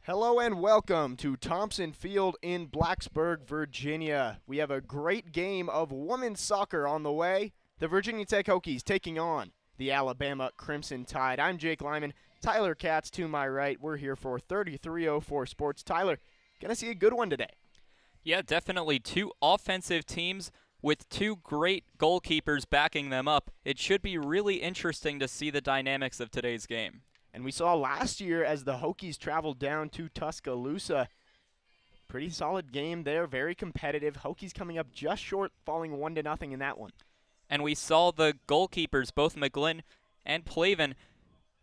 Hello and welcome to Thompson Field in Blacksburg, Virginia. We have a great game of women's soccer on the way. The Virginia Tech Hokies taking on the Alabama Crimson Tide. I'm Jake Lyman. Tyler Katz to my right. We're here for 3304 Sports. Tyler, gonna see a good one today. Yeah, definitely two offensive teams with two great goalkeepers backing them up. It should be really interesting to see the dynamics of today's game. And we saw last year as the Hokies traveled down to Tuscaloosa. Pretty solid game there, very competitive. Hokies coming up just short, falling 1-0 in that one. And we saw the goalkeepers, both McGlynn and Plavin,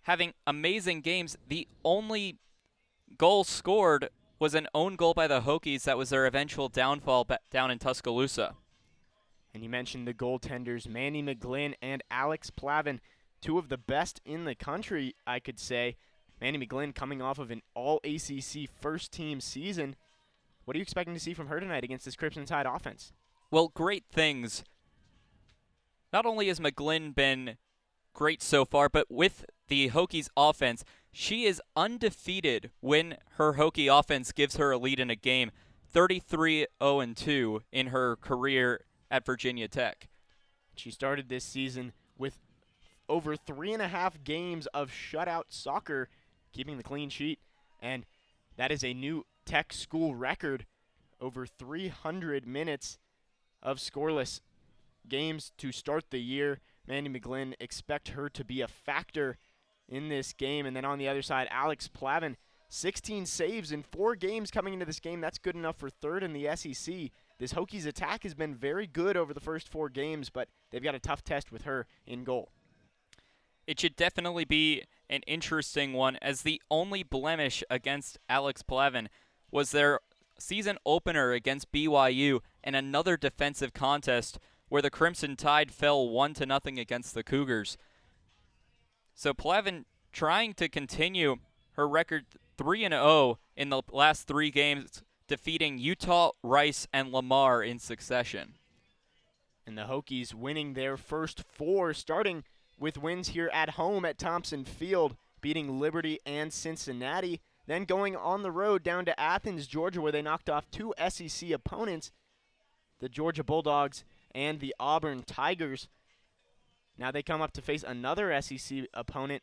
having amazing games. The only goal scored was an own goal by the Hokies that was their eventual downfall down in Tuscaloosa. And you mentioned the goaltenders, Mandy McGlynn and Alex Plavin. Two of the best in the country, I could say. Mandy McGlynn coming off of an all-ACC first-team season. What are you expecting to see from her tonight against this Crimson Tide offense? Well, great things. Not only has McGlynn been great so far, but with the Hokies offense, she is undefeated when her Hokie offense gives her a lead in a game. 33-0-2 in her career at Virginia Tech. She started this season with over 3.5 games of shutout soccer, keeping the clean sheet, and that is a new Tech school record. Over 300 minutes of scoreless games to start the year. Mandy McGlynn, expect her to be a factor in this game. And then on the other side, Alex Plavin, 16 saves in 4 games coming into this game. That's good enough for third in the SEC. This Hokies attack has been very good over the first 4 games, but they've got a tough test with her in goal. It should definitely be an interesting one, as the only blemish against Alex Plavin was their season opener against BYU and another defensive contest where the Crimson Tide fell 1-0 against the Cougars. So Plavin trying to continue her record 3-0 in the last 3 games, defeating Utah, Rice, and Lamar in succession. And the Hokies winning their first 4, starting with wins here at home at Thompson Field, beating Liberty and Cincinnati, then going on the road down to Athens, Georgia, where they knocked off 2 SEC opponents, the Georgia Bulldogs and the Auburn Tigers. Now they come up to face another SEC opponent,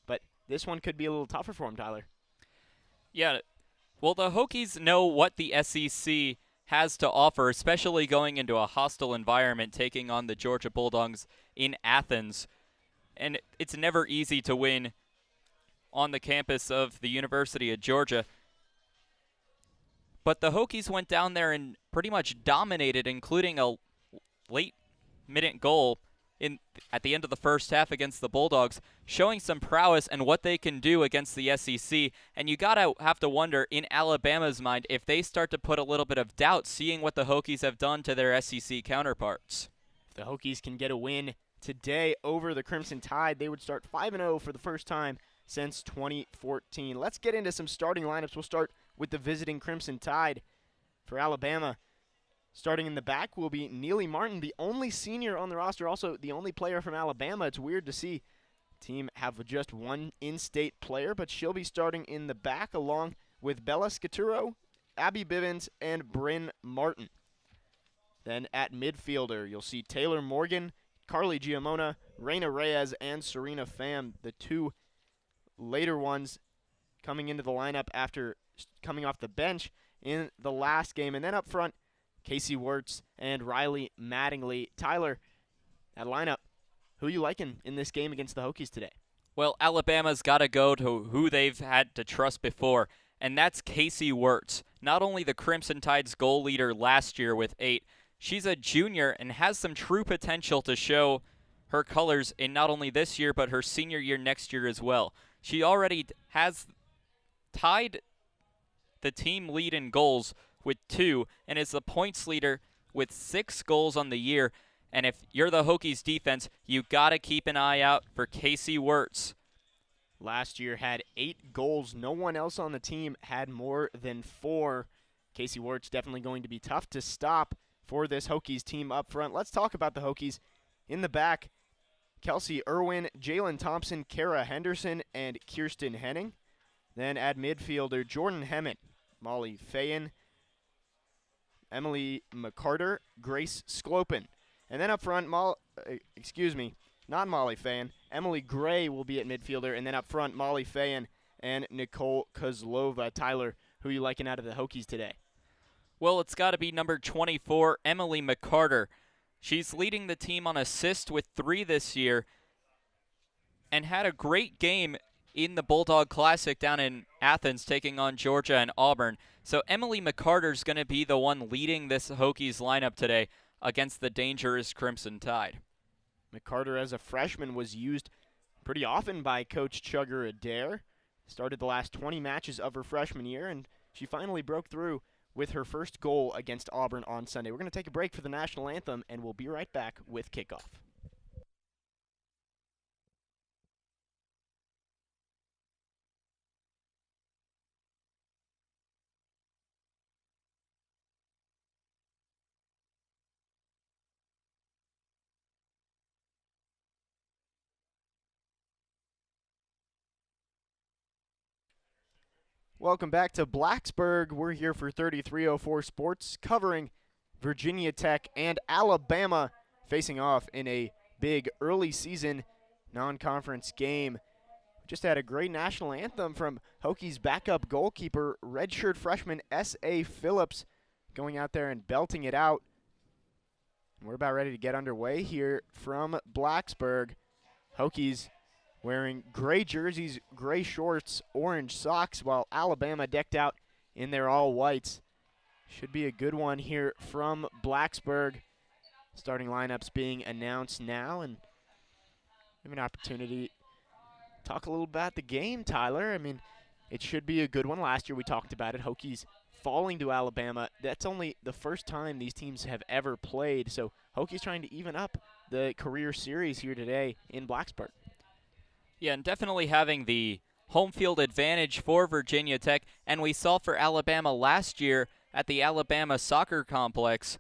but this one could be a little tougher for them, Tyler. Yeah, well, the Hokies know what the SEC has to offer, especially going into a hostile environment, taking on the Georgia Bulldogs in Athens. And it's never easy to win on the campus of the University of Georgia. But the Hokies went down there and pretty much dominated, including a late-minute goal at the end of the first half against the Bulldogs, showing some prowess and what they can do against the SEC. And you gotta have to wonder, in Alabama's mind, if they start to put a little bit of doubt, seeing what the Hokies have done to their SEC counterparts. If the Hokies can get a win today over the Crimson Tide, they would start 5-0 for the first time since 2014. Let's get into some starting lineups. We'll start with the visiting Crimson Tide. For Alabama, starting in the back will be Neely Martin, the only senior on the roster, also the only player from Alabama. It's weird to see the team have just one in-state player, but she'll be starting in the back along with Bella Scaturo, Abby Bivens, and Bryn Martin. Then at midfielder, you'll see Taylor Morgan, Carly Giamona, Reina Reyes, and Serena Pham, the 2 later ones coming into the lineup after coming off the bench in the last game. And then up front, Casey Wirtz and Riley Mattingly. Tyler, that lineup, who you liking in this game against the Hokies today? Well, Alabama's got to go to who they've had to trust before, and that's Casey Wirtz. Not only the Crimson Tide's goal leader last year with 8, she's a junior and has some true potential to show her colors in not only this year, but her senior year next year as well. She already has tied the team lead in goals with 2 and is the points leader with 6 goals on the year. And if you're the Hokies defense, you got to keep an eye out for Casey Wirtz. Last year had 8 goals. No one else on the team had more than 4. Casey Wirtz definitely going to be tough to stop for this Hokies team up front. Let's talk about the Hokies. In the back, Kelsey Irwin, Jalen Thompson, Kara Henderson, and Kirsten Henning. Then at midfielder, Jordan Hemmett, Molly Fayen, Emily McCarter, Grace Sklopen. And then up front, not Molly Fayen, Emily Gray will be at midfielder. And then up front, Molly Fayen and Nicole Kozlova. Tyler, who are you liking out of the Hokies today? Well, it's got to be number 24, Emily McCarter. She's leading the team on assists with 3 this year and had a great game in the Bulldog Classic down in Athens, taking on Georgia and Auburn. So Emily McCarter's going to be the one leading this Hokies lineup today against the dangerous Crimson Tide. McCarter, as a freshman, was used pretty often by Coach Chugger Adair. Started the last 20 matches of her freshman year, and she finally broke through with her first goal against Auburn on Sunday. We're going to take a break for the national anthem, and we'll be right back with kickoff. Welcome back to Blacksburg. We're here for 3304 Sports, covering Virginia Tech and Alabama facing off in a big early season non-conference game. Just had a great national anthem from Hokies backup goalkeeper, redshirt freshman S.A. Phillips, going out there and belting it out. And we're about ready to get underway here from Blacksburg. Hokies wearing gray jerseys, gray shorts, orange socks, while Alabama decked out in their all-whites. Should be a good one here from Blacksburg. Starting lineups being announced now, and we have an opportunity to talk a little about the game, Tyler. I mean, it should be a good one. Last year we talked about it, Hokies falling to Alabama. That's only the first time these teams have ever played, so Hokies trying to even up the career series here today in Blacksburg. Yeah, and definitely having the home field advantage for Virginia Tech, and we saw for Alabama last year at the Alabama Soccer Complex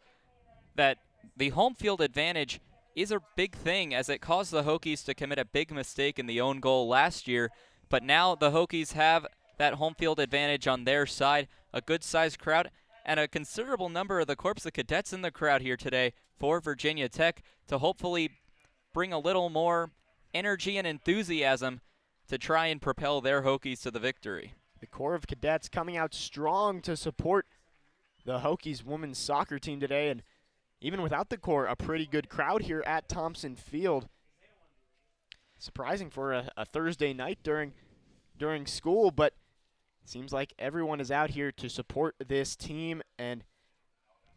that the home field advantage is a big thing, as it caused the Hokies to commit a big mistake in the own goal last year. But now the Hokies have that home field advantage on their side, a good-sized crowd, and a considerable number of the Corps of Cadets in the crowd here today for Virginia Tech to hopefully bring a little more energy and enthusiasm to try and propel their Hokies to the victory. The Corps of Cadets coming out strong to support the Hokies women's soccer team today, and even without the Corps, a pretty good crowd here at Thompson Field. Surprising for a Thursday night during school, but it seems like everyone is out here to support this team, and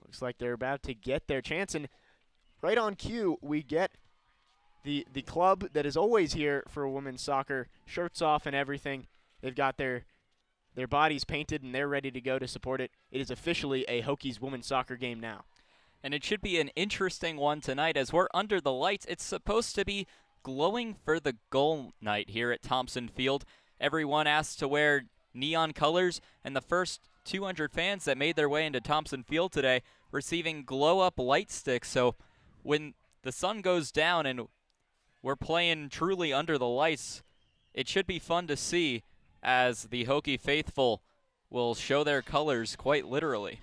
looks like they're about to get their chance. And right on cue, we get the club that is always here for women's soccer, shirts off and everything. They've got their bodies painted, and they're ready to go to support it. It is officially a Hokies women's soccer game now. And it should be an interesting one tonight as we're under the lights. It's supposed to be glowing for the goal night here at Thompson Field. Everyone asked to wear neon colors, and the first 200 fans that made their way into Thompson Field today receiving glow-up light sticks. So when the sun goes down and we're playing truly under the lights, it should be fun to see as the Hokie faithful will show their colors quite literally.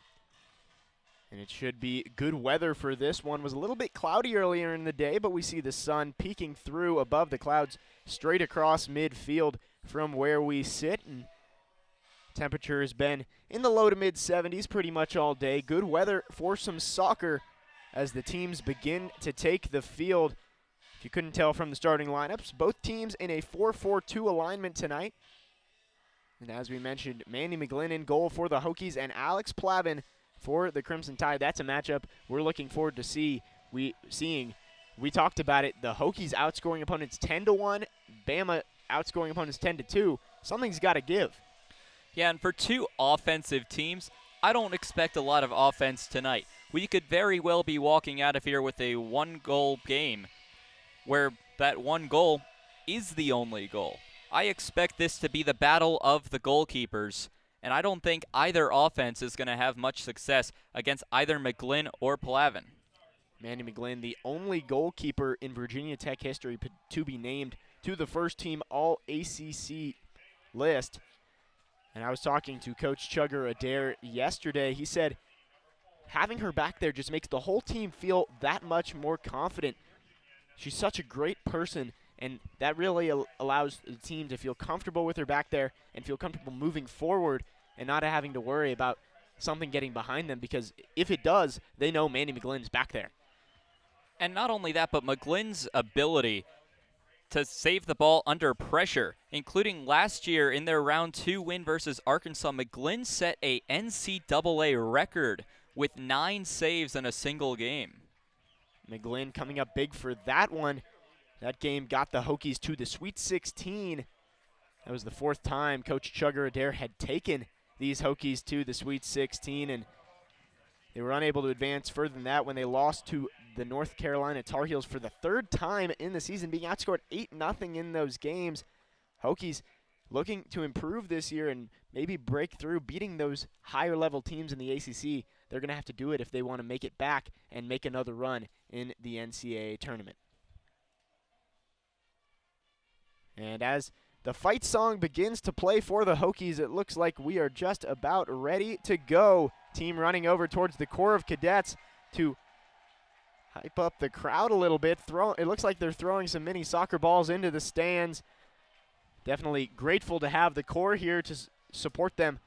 And it should be good weather for this one. It was a little bit cloudy earlier in the day, but we see the sun peeking through above the clouds straight across midfield from where we sit. And temperature has been in the low to mid 70s pretty much all day. Good weather for some soccer as the teams begin to take the field. If you couldn't tell from the starting lineups, both teams in a 4-4-2 alignment tonight. And as we mentioned, Mandy McGlynn in goal for the Hokies and Alex Plavin for the Crimson Tide. That's a matchup we're looking forward to seeing. We talked about it. The Hokies outscoring opponents 10-1, Bama outscoring opponents 10-2. Something's got to give. Yeah, and for two offensive teams, I don't expect a lot of offense tonight. We could very well be walking out of here with a one-goal game, where that one goal is the only goal. I expect this to be the battle of the goalkeepers, and I don't think either offense is going to have much success against either McGlynn or Plavin. Mandy McGlynn, the only goalkeeper in Virginia Tech history to be named to the first team All-ACC list. And I was talking to Coach Chugger Adair yesterday. He said having her back there just makes the whole team feel that much more confident. She's such a great person, and that really allows the team to feel comfortable with her back there and feel comfortable moving forward and not having to worry about something getting behind them, because if it does, they know Mandy McGlynn's back there. And not only that, but McGlynn's ability to save the ball under pressure, including last year in their round 2 win versus Arkansas. McGlynn set a NCAA record with 9 saves in a single game. McGlynn coming up big for that one. That game got the Hokies to the Sweet 16. That was the 4th time Coach Chugger Adair had taken these Hokies to the Sweet 16, and they were unable to advance further than that when they lost to the North Carolina Tar Heels for the 3rd time in the season, being outscored 8-0 in those games. Hokies looking to improve this year and maybe break through, beating those higher level teams in the ACC. They're going to have to do it if they want to make it back and make another run in the NCAA tournament. And as the fight song begins to play for the Hokies, it looks like we are just about ready to go. Team running over towards the Corps of Cadets to hype up the crowd a little bit. It looks like they're throwing some mini soccer balls into the stands. Definitely grateful to have the Corps here to support them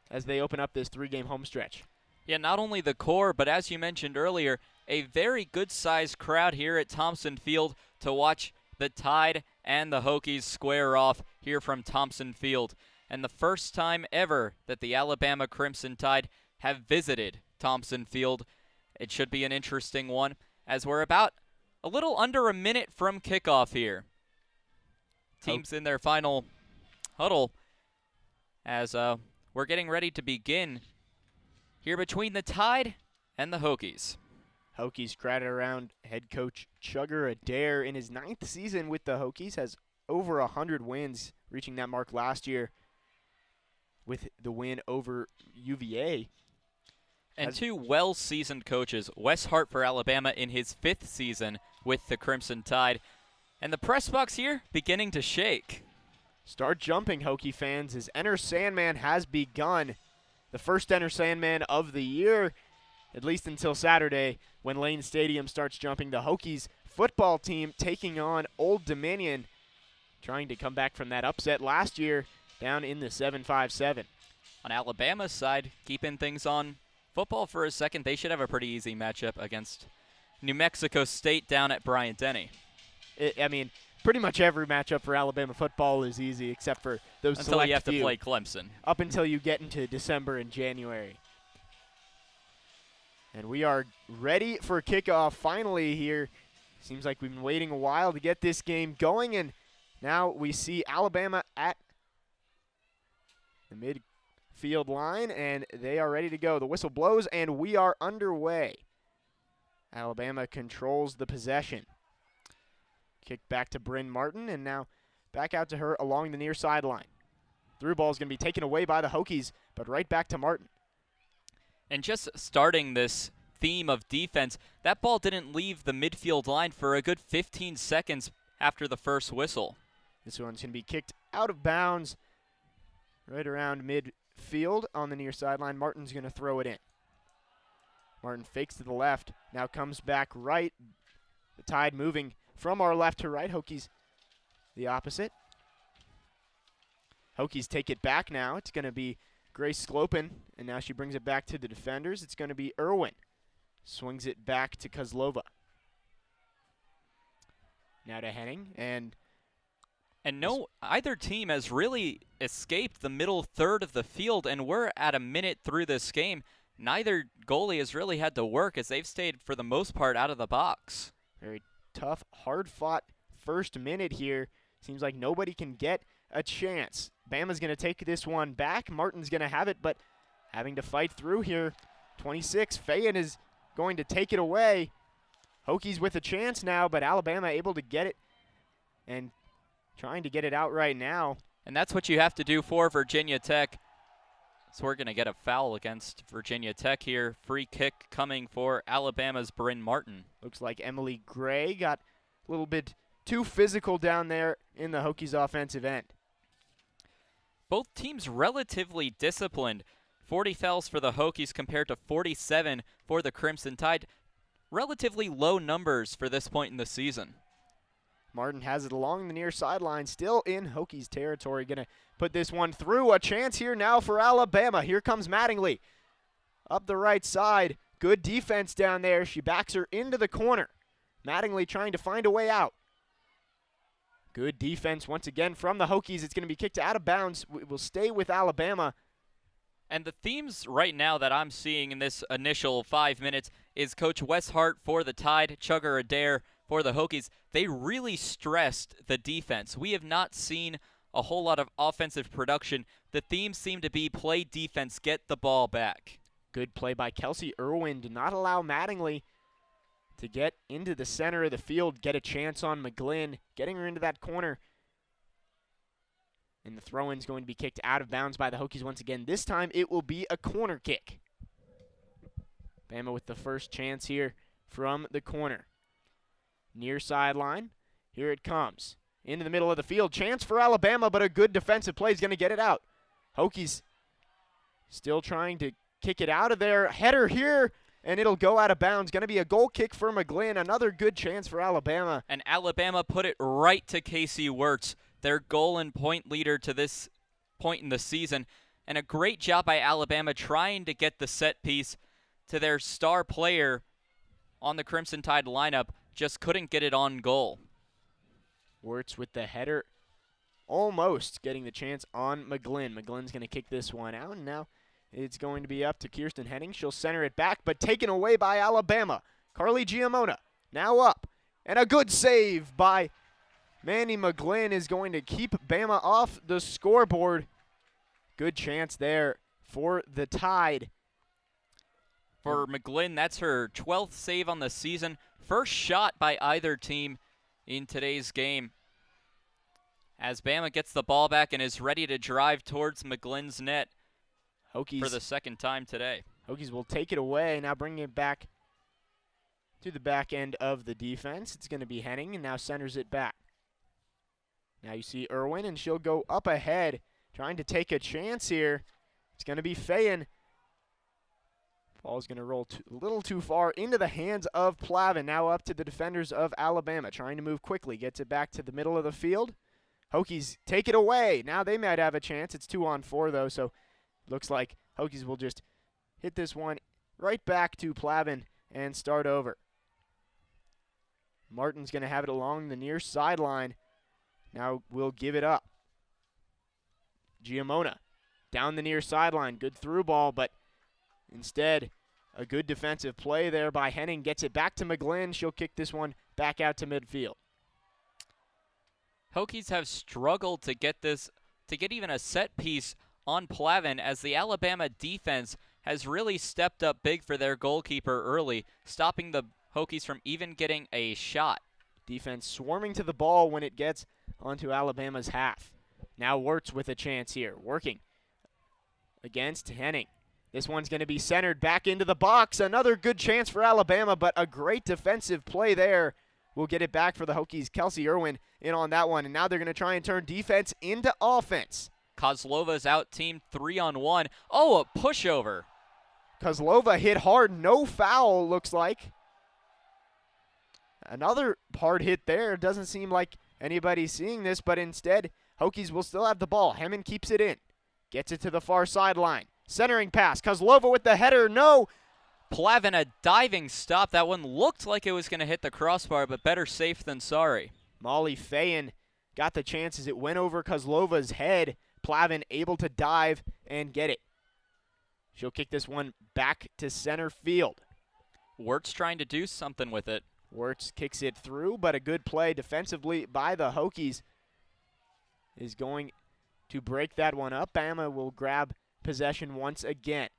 as they open up this 3-game home stretch. Yeah, not only the Corps, but as you mentioned earlier, a very good-sized crowd here at Thompson Field to watch the Tide and the Hokies square off here from Thompson Field. And the first time ever that the Alabama Crimson Tide have visited Thompson Field. It should be an interesting one, as we're about a little under a minute from kickoff here. Teams in their final huddle as we're getting ready to begin here between the Tide and the Hokies. Hokies crowded around head coach Chugger Adair. In his 9th season with the Hokies, has over 100 wins, reaching that mark last year with the win over UVA. And 2 well-seasoned coaches, Wes Hart for Alabama in his 5th season with the Crimson Tide. And the press box here beginning to shake. Start jumping, Hokie fans, as Enter Sandman has begun. The first Enter Sandman of the year, at least until Saturday when Lane Stadium starts jumping. The Hokies football team taking on Old Dominion, trying to come back from that upset last year down in the 7-5-7. On Alabama's side, keeping things on football for a second, they should have a pretty easy matchup against New Mexico State down at Bryant-Denny. Pretty much every matchup for Alabama football is easy except for those until you have to play Clemson. Up until you get into December and January. And we are ready for kickoff finally here. Seems like we've been waiting a while to get this game going, and now we see Alabama at the midfield line, and they are ready to go. The whistle blows, and we are underway. Alabama controls the possession. Kick back to Bryn Martin, and now back out to her along the near sideline. Through ball is going to be taken away by the Hokies, but right back to Martin. And just starting this theme of defense, that ball didn't leave the midfield line for a good 15 seconds after the first whistle. This one's going to be kicked out of bounds right around midfield on the near sideline. Martin's going to throw it in. Martin fakes to the left, now comes back right. The Tide moving from our left to right. Hokies the opposite. Hokies take it back now. It's going to be Grace Slopin, and now she brings it back to the defenders. It's going to be Irwin. Swings it back to Kozlova. Now to Henning, and no, either team has really escaped the middle third of the field, and we're at a minute through this game. Neither goalie has really had to work as they've stayed, for the most part, out of the box. Very tough, hard-fought first minute here. Seems like nobody can get a chance. Bama's going to take this one back. Martin's going to have it, but having to fight through here. 26, Fayen is going to take it away. Hokies with a chance now, but Alabama able to get it and trying to get it out right now. And that's what you have to do for Virginia Tech. So we're going to get a foul against Virginia Tech here. Free kick coming for Alabama's Bryn Martin. Looks like Emily Gray got a little bit too physical down there in the Hokies offensive end. both teams relatively disciplined. 40 fouls for the Hokies compared to 47 for the Crimson Tide. Relatively low numbers for this point in the season. Martin has it along the near sideline, still in Hokies territory. Going to put this one through. A chance here now for Alabama. Here comes Mattingly. Up the right side. Good defense down there. She backs her into the corner. Mattingly trying to find a way out. Good defense once again from the Hokies. It's going to be kicked out of bounds. It will stay with Alabama. And the themes right now that I'm seeing in this initial 5 minutes is Coach Wes Hart for the Tide, Chugger Adair for the Hokies. They really stressed the defense. We have not seen a whole lot of offensive production. The themes seem to be play defense, get the ball back. Good play by Kelsey Irwin to not allow Mattingly to get into the center of the field, get a chance on McGlynn, getting her into that corner. And the throw-in is going to be kicked out of bounds by the Hokies once again. This time it will be a corner kick. Bama with the first chance here from the corner. Near sideline. Here it comes. Into the middle of the field. Chance for Alabama, but a good defensive play is going to get it out. Hokies still trying to kick it out of there. Header here, and it'll go out of bounds. Going to be a goal kick for McGlynn. Another good chance for Alabama. And Alabama put it right to Casey Wirtz, their goal and point leader to this point in the season. And a great job by Alabama trying to get the set piece to their star player on the Crimson Tide lineup. Just couldn't get it on goal. Wirtz with the header, almost getting the chance on McGlynn. McGlynn's going to kick this one out, and now it's going to be up to Kirsten Henning. She'll center it back, but taken away by Alabama. Carly Giamona now up, and a good save by Mandy McGlynn is going to keep Bama off the scoreboard. Good chance there for the Tide. For McGlynn, that's her 12th save on the season. First shot by either team in today's game. As Bama gets the ball back and is ready to drive towards McGlynn's net Hokies for the second time today. Hokies will take it away, now bringing it back to the back end of the defense. It's going to be Henning, and now centers it back. Now you see Irwin, and she'll go up ahead, trying to take a chance here. It's going to be Fayen. Ball's going to roll a little too far into the hands of Plavin. Now up to the defenders of Alabama, trying to move quickly. Gets it back to the middle of the field. Hokies take it away. Now they might have a chance. It's 2-on-4, though, so looks like Hokies will just hit this one right back to Plavin and start over. Martin's going to have it along the near sideline. Now we'll give it up. Giamona down the near sideline. Good through ball, but instead, a good defensive play there by Henning. Gets it back to McGlynn. She'll kick this one back out to midfield. Hokies have struggled to get even a set piece on Plavin, as the Alabama defense has really stepped up big for their goalkeeper early, stopping the Hokies from even getting a shot. Defense swarming to the ball when it gets onto Alabama's half. Now Wirtz with a chance here, working against Henning. This one's going to be centered back into the box. Another good chance for Alabama, but a great defensive play there. We'll get it back for the Hokies. Kelsey Irwin in on that one, and now they're going to try and turn defense into offense. Kozlova's out team 3-on-1. Oh, a pushover. Kozlova hit hard, no foul, looks like. Another hard hit there. Doesn't seem like anybody's seeing this, but instead, Hokies will still have the ball. Hemmon keeps it in. Gets it to the far sideline. Centering pass. Kozlova with the header. No. Plavin, a diving stop. That one looked like it was going to hit the crossbar, but better safe than sorry. Molly Fayen got the chance as it went over Kozlova's head. Plavin able to dive and get it. She'll kick this one back to center field. Wirtz trying to do something with it. Wirtz kicks it through, but a good play defensively by the Hokies is going to break that one up. Bama will grab possession once again.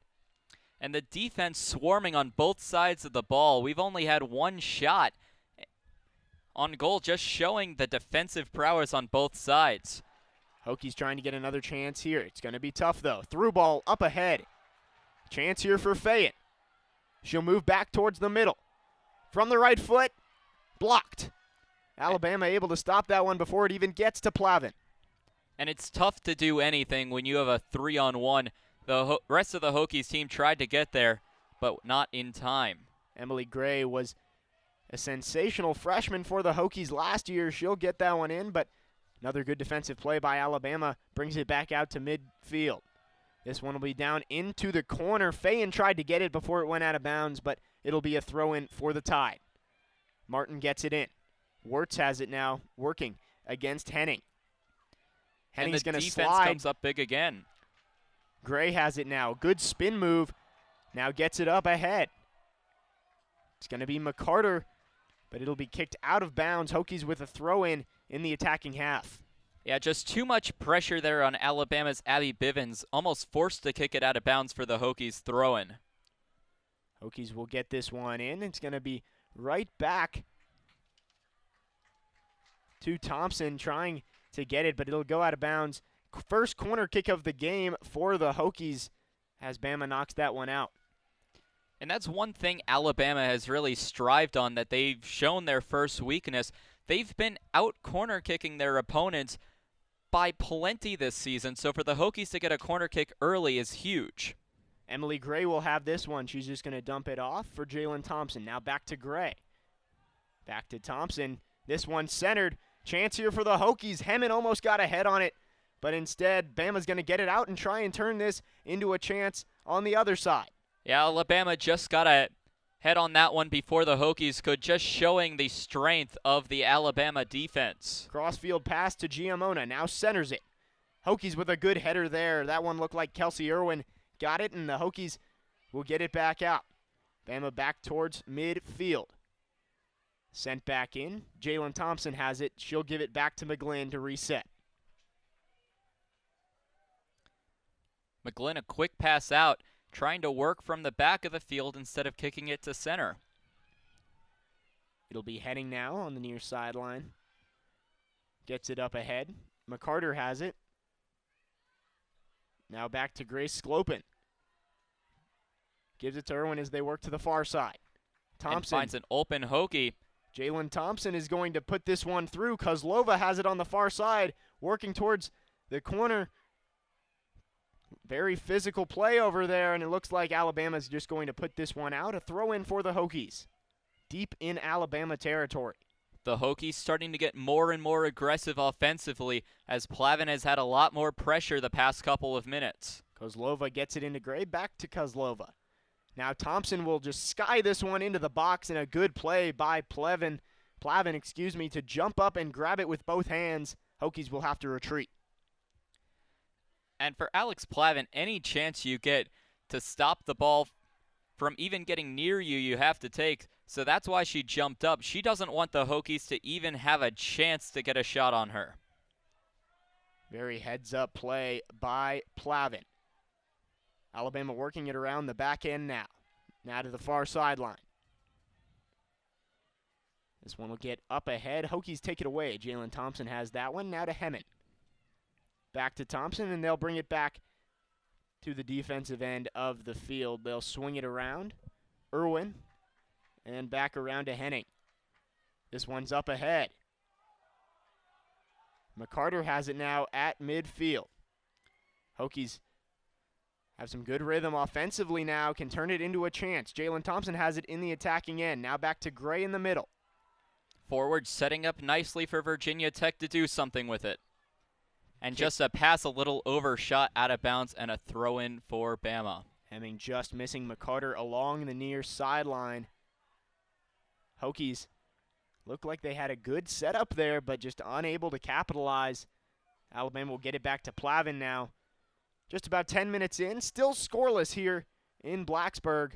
And the defense swarming on both sides of the ball. We've only had one shot on goal, just showing the defensive prowess on both sides. Hokies trying to get another chance here. It's going to be tough, though. Through ball up ahead. Chance here for Fayen. She'll move back towards the middle. From the right foot, blocked. Alabama able to stop that one before it even gets to Plavin. And it's tough to do anything when you have a 3-on-1. The rest of the Hokies team tried to get there, but not in time. Emily Gray was a sensational freshman for the Hokies last year. She'll get that one in, but another good defensive play by Alabama brings it back out to midfield. This one will be down into the corner. Fayen tried to get it before it went out of bounds, but it'll be a throw-in for the Tide. Martin gets it in. Wirtz has it now, working against Henning. Henning's going to slide. And the defense comes up big again. Gray has it now. Good spin move. Now gets it up ahead. It's going to be McCarter, but it'll be kicked out of bounds. Hokies with a throw-in the attacking half. Yeah, just too much pressure there on Alabama's Abby Bivens. Almost forced to kick it out of bounds for the Hokies throw-in. Hokies will get this one in. It's going to be right back to Thompson trying to get it, but it'll go out of bounds. First corner kick of the game for the Hokies as Bama knocks that one out. And that's one thing Alabama has really strived on, that they've shown their first weakness. They've been out corner kicking their opponents by plenty this season, so for the Hokies to get a corner kick early is huge. Emily Gray will have this one. She's just going to dump it off for Jalen Thompson. Now back to Gray. Back to Thompson. This one centered. Chance here for the Hokies. Hemmen almost got ahead on it, but instead Bama's going to get it out and try and turn this into a chance on the other side. Yeah, Alabama just got a head on that one before the Hokies could, just showing the strength of the Alabama defense. Crossfield pass to Giamona, now centers it. Hokies with a good header there. That one looked like Kelsey Irwin got it, and the Hokies will get it back out. Bama back towards midfield. Sent back in. Jalen Thompson has it. She'll give it back to McGlynn to reset. McGlynn, a quick pass out, trying to work from the back of the field instead of kicking it to center. It'll be heading now on the near sideline. Gets it up ahead. McCarter has it. Now back to Grace Sclopin. Gives it to Irwin as they work to the far side. Thompson and finds an open Hokie. Jalen Thompson is going to put this one through. Kozlova has it on the far side, working towards the corner. Very physical play over there, and it looks like Alabama's just going to put this one out. A throw-in for the Hokies, deep in Alabama territory. The Hokies starting to get more and more aggressive offensively as Plavin has had a lot more pressure the past couple of minutes. Kozlova gets it into Gray, back to Kozlova. Now Thompson will just sky this one into the box, and a good play by Plavin, to jump up and grab it with both hands. Hokies will have to retreat. And for Alex Plavin, any chance you get to stop the ball from even getting near you, you have to take. So that's why she jumped up. She doesn't want the Hokies to even have a chance to get a shot on her. Very heads-up play by Plavin. Alabama working it around the back end now. Now to the far sideline. This one will get up ahead. Hokies take it away. Jalen Thompson has that one. Now to Hemmen. Back to Thompson, and they'll bring it back to the defensive end of the field. They'll swing it around. Irwin, and back around to Henning. This one's up ahead. McCarter has it now at midfield. Hokies have some good rhythm offensively now, can turn it into a chance. Jalen Thompson has it in the attacking end. Now back to Gray in the middle. Forward setting up nicely for Virginia Tech to do something with it. And just a pass a little overshot out of bounds and a throw-in for Bama. Hemming just missing McCarter along the near sideline. Hokies look like they had a good setup there, but just unable to capitalize. Alabama will get it back to Plavin now. Just about 10 minutes in, still scoreless here in Blacksburg.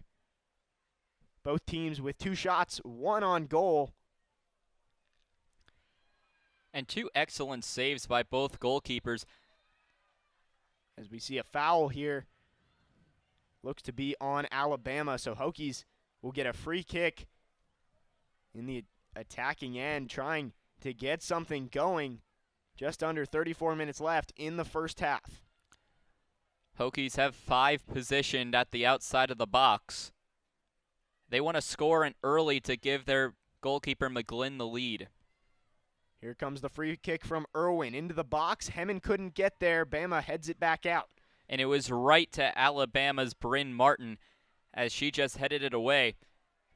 Both teams with 2 shots, 1 on goal. And 2 excellent saves by both goalkeepers. As we see a foul here. Looks to be on Alabama, so Hokies will get a free kick in the attacking end, trying to get something going. Just under 34 minutes left in the first half. Hokies have 5 positioned at the outside of the box. They want to score an early to give their goalkeeper McGlynn the lead. Here comes the free kick from Irwin into the box. Hemmen couldn't get there. Bama heads it back out. And it was right to Alabama's Bryn Martin as she just headed it away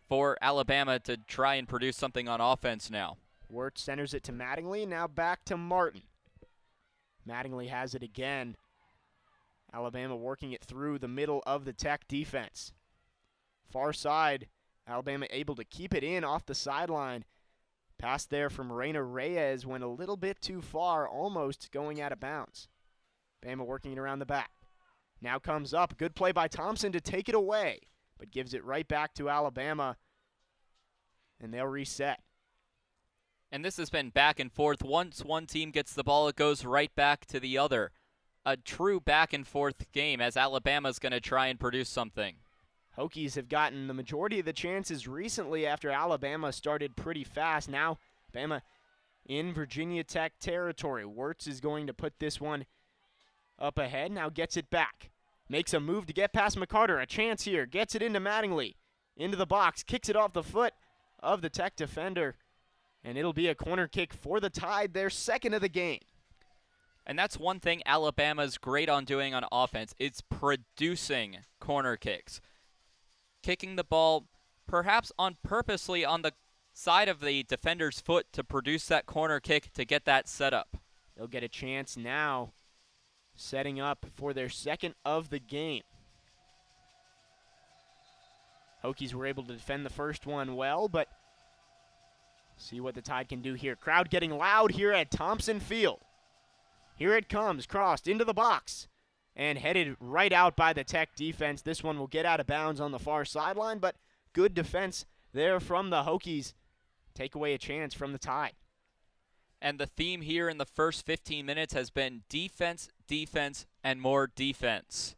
for Alabama to try and produce something on offense now. Wirtz centers it to Mattingly. Now back to Martin. Mattingly has it again. Alabama working it through the middle of the Tech defense. Far side, Alabama able to keep it in off the sideline. Pass there from Reina Reyes went a little bit too far, almost going out of bounds. Bama working it around the back. Now comes up. Good play by Thompson to take it away, but gives it right back to Alabama, and they'll reset. And this has been back and forth. Once one team gets the ball, it goes right back to the other. A true back and forth game as Alabama's going to try and produce something. Hokies have gotten the majority of the chances recently after Alabama started pretty fast. Now, Bama in Virginia Tech territory. Wirtz is going to put this one up ahead. Now gets it back. Makes a move to get past McCarter. A chance here. Gets it into Mattingly. Into the box. Kicks it off the foot of the Tech defender. And it'll be a corner kick for the Tide, their second of the game. And that's one thing Alabama's great on doing on offense. It's producing corner kicks. Kicking the ball perhaps on purposely on the side of the defender's foot to produce that corner kick to get that set up. They'll get a chance now, setting up for their second of the game. Hokies were able to defend the first one well, but see what the Tide can do here. Crowd getting loud here at Thompson Field. Here it comes, crossed into the box and headed right out by the Tech defense. This one will get out of bounds on the far sideline, but good defense there from the Hokies. Take away a chance from the Tide. And the theme here in the first 15 minutes has been defense, defense, and more defense.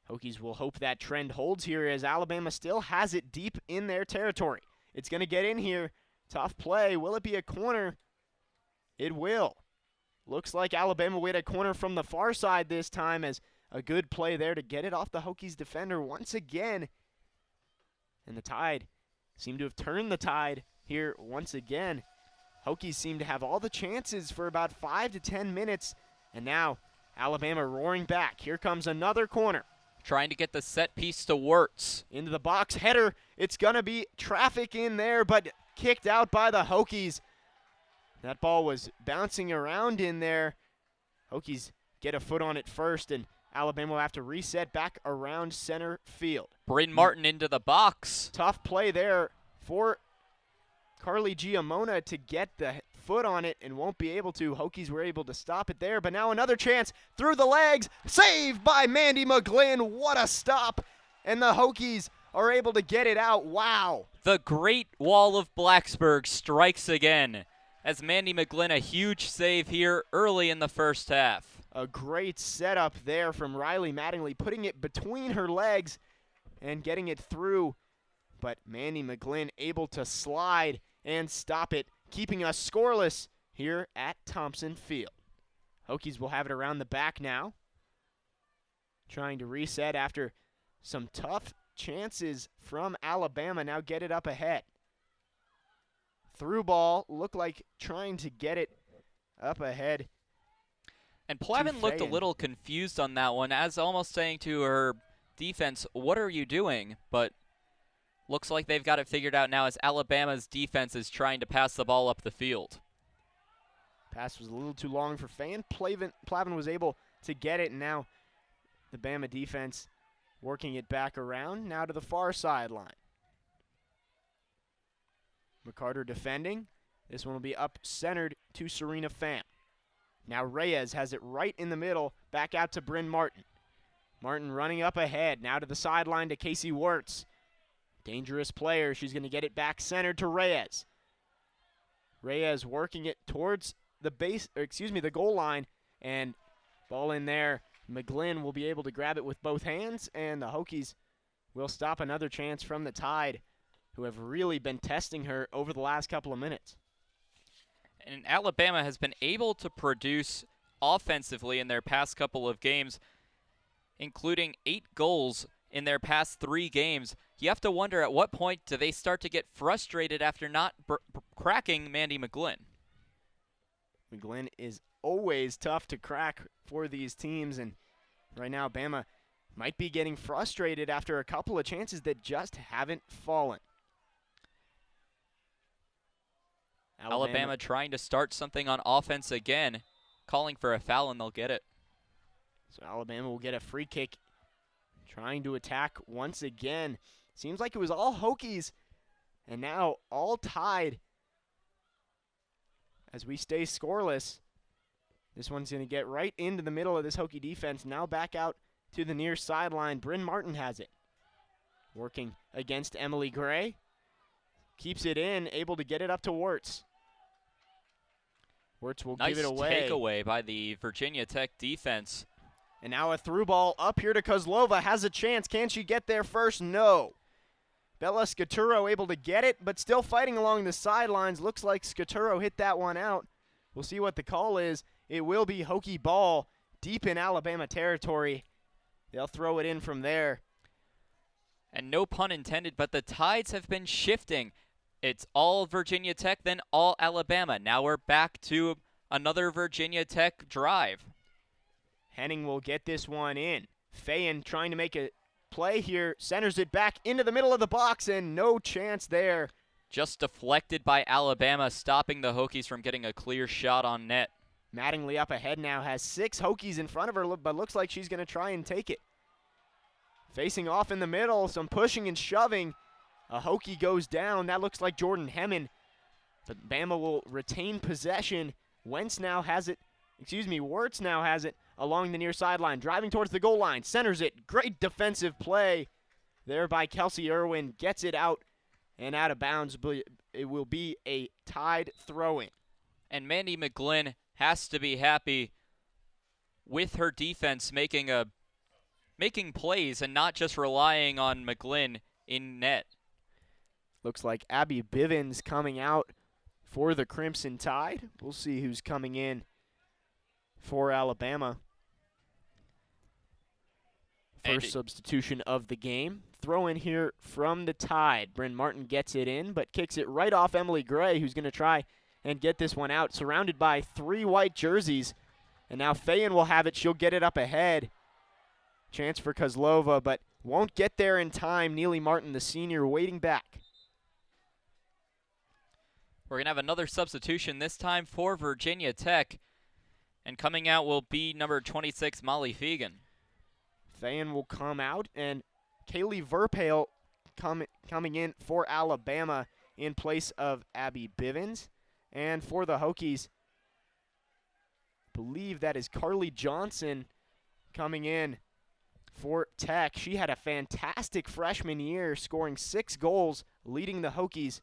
Hokies will hope that trend holds here as Alabama still has it deep in their territory. It's going to get in here. Tough play. Will it be a corner? It will. Looks like Alabama will get a corner from the far side this time as a good play there to get it off the Hokies defender once again. And the Tide seem to have turned the tide here once again. Hokies seem to have all the chances for about 5 to 10 minutes. And now Alabama roaring back. Here comes another corner. Trying to get the set piece to Wirtz. Into the box, header. It's going to be traffic in there, but kicked out by the Hokies. That ball was bouncing around in there. Hokies get a foot on it first, and Alabama will have to reset back around center field. Bryn Martin into the box. Tough play there for Carly Giamona to get the foot on it and won't be able to. Hokies were able to stop it there, but now another chance through the legs. Saved by Mandy McGlynn. What a stop. And the Hokies are able to get it out. Wow. The Great Wall of Blacksburg strikes again as Mandy McGlynn, a huge save here early in the first half. A great setup there from Riley Mattingly, putting it between her legs and getting it through. But Mandy McGlynn able to slide and stop it, keeping us scoreless here at Thompson Field. Hokies will have it around the back now, trying to reset after some tough chances from Alabama. Now get it up ahead. Through ball, looked like trying to get it up ahead. And Plavin looked a little confused on that one, as almost saying to her defense, what are you doing? But looks like they've got it figured out now as Alabama's defense is trying to pass the ball up the field. Pass was a little too long for Fan. Plavin was able to get it, and now the Bama defense working it back around, now to the far sideline. McCarter defending. This one will be up centered to Serena Pham. Now Reyes has it right in the middle, back out to Bryn Martin. Martin running up ahead, now to the sideline to Casey Wirtz. Dangerous player. She's going to get it back centered to Reyes. Reyes working it towards the goal line, and ball in there. McGlynn will be able to grab it with both hands, and the Hokies will stop another chance from the Tide, who have really been testing her over the last couple of minutes. And Alabama has been able to produce offensively in their past couple of games, including 8 goals in their past 3 games. You have to wonder, at what point do they start to get frustrated after not cracking Mandy McGlynn? McGlynn is always tough to crack for these teams, and right now Bama might be getting frustrated after a couple of chances that just haven't fallen. Alabama trying to start something on offense again, calling for a foul, and they'll get it. So Alabama will get a free kick, trying to attack once again. Seems like it was all Hokies, and now all tied as we stay scoreless. This one's going to get right into the middle of this Hokie defense. Now back out to the near sideline. Bryn Martin has it. Working against Emily Gray. Keeps it in, able to get it up to Wirtz. Wirtz will give it away. Nice takeaway by the Virginia Tech defense. And now a through ball up here to Kozlova. Has a chance. Can she get there first? No. Bella Scaturo able to get it, but still fighting along the sidelines. Looks like Scaturo hit that one out. We'll see what the call is. It will be Hokie ball deep in Alabama territory. They'll throw it in from there. And no pun intended, but the tides have been shifting. It's all Virginia Tech, then all Alabama. Now we're back to another Virginia Tech drive. Henning will get this one in. Fayen trying to make a play here. Centers it back into the middle of the box, and no chance there. Just deflected by Alabama, stopping the Hokies from getting a clear shot on net. Mattingly up ahead now, has 6 Hokies in front of her, but looks like she's going to try and take it. Facing off in the middle, some pushing and shoving. A Hokie goes down. That looks like Jordan Hemmen. But Bama will retain possession. Wirtz now has it along the near sideline. Driving towards the goal line. Centers it. Great defensive play there by Kelsey Irwin. Gets it out and out of bounds. But it will be a tied throw-in. And Mandy McGlynn has to be happy with her defense making plays and not just relying on McGlynn in net. Looks like Abby Bivens coming out for the Crimson Tide. We'll see who's coming in for Alabama. First substitution of the game. Throw in here from the Tide. Bryn Martin gets it in, but kicks it right off Emily Gray, who's going to try and get this one out. Surrounded by 3 white jerseys. And now Fayen will have it. She'll get it up ahead. Chance for Kozlova, but won't get there in time. Neely Martin, the senior, waiting back. We're going to have another substitution, this time for Virginia Tech. And coming out will be number 26, Molly Fegan. Fayen will come out, and Kaylee Verpale coming in for Alabama in place of Abby Bivens. And for the Hokies, I believe that is Carly Johnson coming in for Tech. She had a fantastic freshman year, scoring 6 goals, leading the Hokies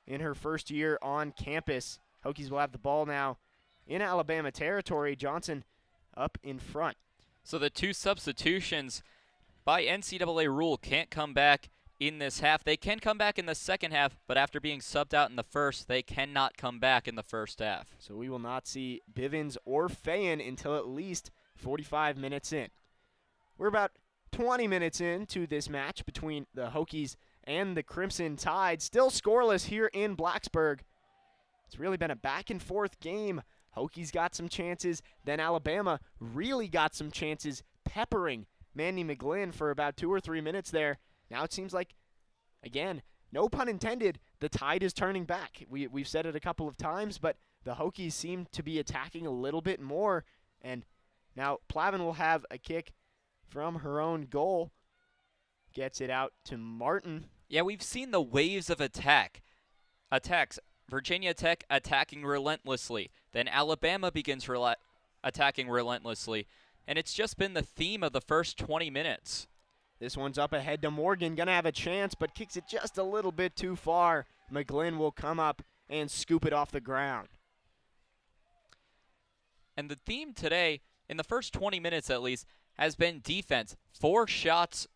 in her first year on campus. Hokies will have the ball now in Alabama territory. Johnson up in front. So the 2 substitutions by NCAA rule can't come back in this half. They can come back in the second half, but after being subbed out in the first, they cannot come back in the first half. So we will not see Bivens or Fayen until at least 45 minutes in. We're about 20 minutes into this match between the Hokies and the Crimson Tide. Still scoreless here in Blacksburg. It's really been a back-and-forth game. Hokies got some chances, then Alabama really got some chances, peppering Mandy McGlynn for about 2 or 3 minutes there. Now it seems like, again, no pun intended, the tide is turning back. We've said it a couple of times, but the Hokies seem to be attacking a little bit more. And now Plavin will have a kick from her own goal. Gets it out to Martin. Yeah, we've seen the waves of attacks. Virginia Tech attacking relentlessly. Then Alabama begins attacking relentlessly. And it's just been the theme of the first 20 minutes. This one's up ahead to Morgan. Going to have a chance, but kicks it just a little bit too far. McGlynn will come up and scoop it off the ground. And the theme today, in the first 20 minutes at least, has been defense. 4 shots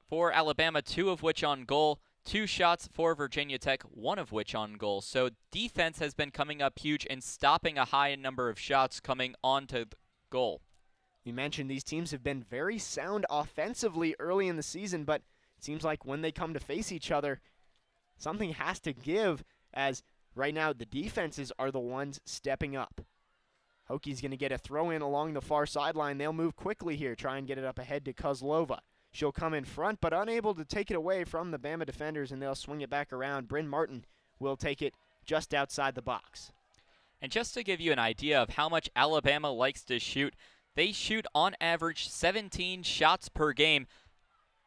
for Alabama, 2 of which on goal. 2 shots for Virginia Tech, 1 of which on goal. So defense has been coming up huge and stopping a high number of shots coming onto the goal. You mentioned these teams have been very sound offensively early in the season, but it seems like when they come to face each other, something has to give as right now the defenses are the ones stepping up. Hokies going to get a throw in along the far sideline. They'll move quickly here, try and get it up ahead to Kozlova. She'll come in front, but unable to take it away from the Bama defenders, and they'll swing it back around. Bryn Martin will take it just outside the box. And just to give you an idea of how much Alabama likes to shoot, they shoot on average 17 shots per game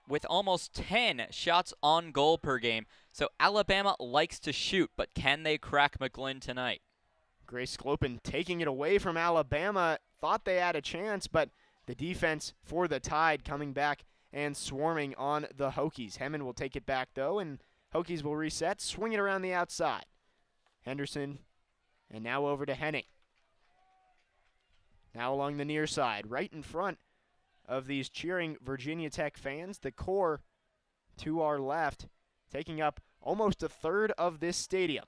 with almost 10 shots on goal per game. So Alabama likes to shoot, but can they crack McGlynn tonight? Grace Sclopin taking it away from Alabama. Thought they had a chance, but the defense for the Tide coming back and swarming on the Hokies. Hemmen will take it back, though, and Hokies will reset, swing it around the outside. Henderson, and now over to Henning. Now along the near side, right in front of these cheering Virginia Tech fans. The core to our left, taking up almost a third of this stadium.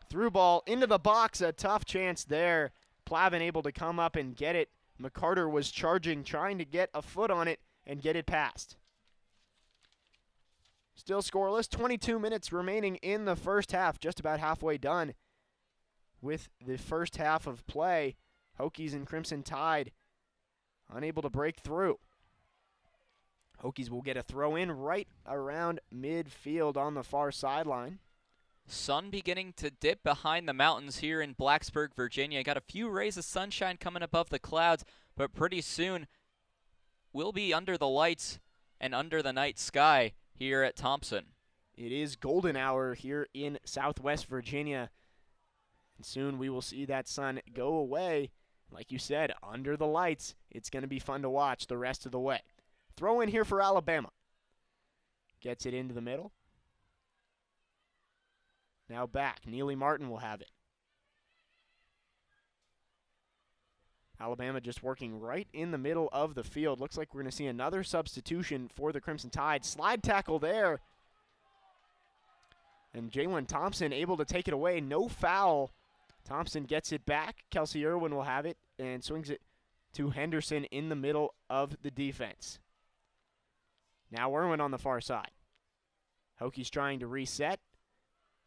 Through ball into the box, a tough chance there. Plavin able to come up and get it. McCarter was charging, trying to get a foot on it and get it past. Still scoreless, 22 minutes remaining in the first half, just about halfway done with the first half of play. Hokies and Crimson Tide unable to break through. Hokies will get a throw in right around midfield on the far sideline. Sun beginning to dip behind the mountains here in Blacksburg, Virginia. Got a few rays of sunshine coming above the clouds, but pretty soon we'll be under the lights and under the night sky here at Thompson. It is golden hour here in Southwest Virginia, and soon we will see that sun go away. Like you said, under the lights, it's going to be fun to watch the rest of the way. Throw in here for Alabama. Gets it into the middle. Now back. Neely Martin will have it. Alabama just working right in the middle of the field. Looks like we're going to see another substitution for the Crimson Tide. Slide tackle there. And Jalen Thompson able to take it away. No foul. Thompson gets it back. Kelsey Irwin will have it and swings it to Henderson in the middle of the defense. Now Irwin on the far side. Hokies trying to reset.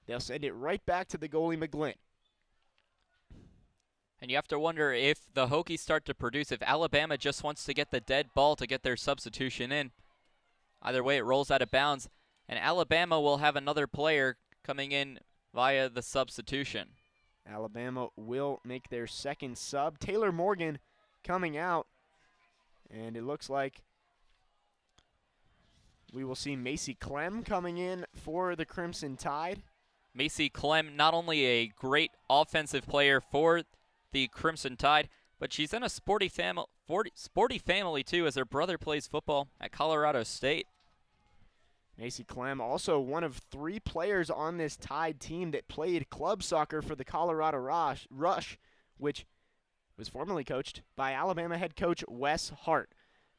They'll send it right back to the goalie McGlynn. And you have to wonder if the Hokies start to produce, if Alabama just wants to get the dead ball to get their substitution in. Either way, it rolls out of bounds, and Alabama will have another player coming in via the substitution. Alabama will make their second sub. Taylor Morgan coming out, and it looks like we will see Macy Clem coming in for the Crimson Tide. Macy Clem, not only a great offensive player for the Crimson Tide, but she's in a sporty family too, as her brother plays football at Colorado State. Macy Clem, also one of 3 players on this Tide team that played club soccer for the Colorado Rush, which was formerly coached by Alabama head coach Wes Hart.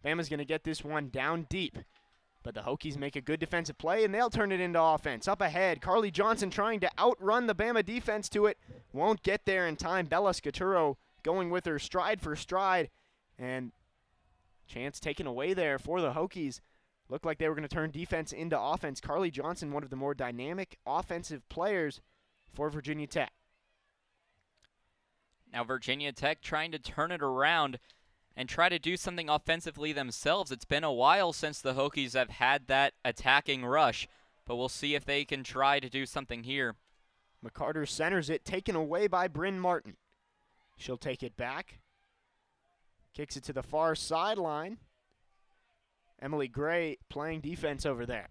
Bama's going to get this one down deep, but the Hokies make a good defensive play, and they'll turn it into offense. Up ahead, Carly Johnson trying to outrun the Bama defense to it. Won't get there in time. Bella Scaturo going with her stride for stride, and chance taken away there for the Hokies. Looked like they were going to turn defense into offense. Carly Johnson, one of the more dynamic offensive players for Virginia Tech. Now Virginia Tech trying to turn it around and try to do something offensively themselves. It's been a while since the Hokies have had that attacking rush, but we'll see if they can try to do something here. McCarter centers it, taken away by Bryn Martin. She'll take it back. Kicks it to the far sideline. Emily Gray playing defense over there.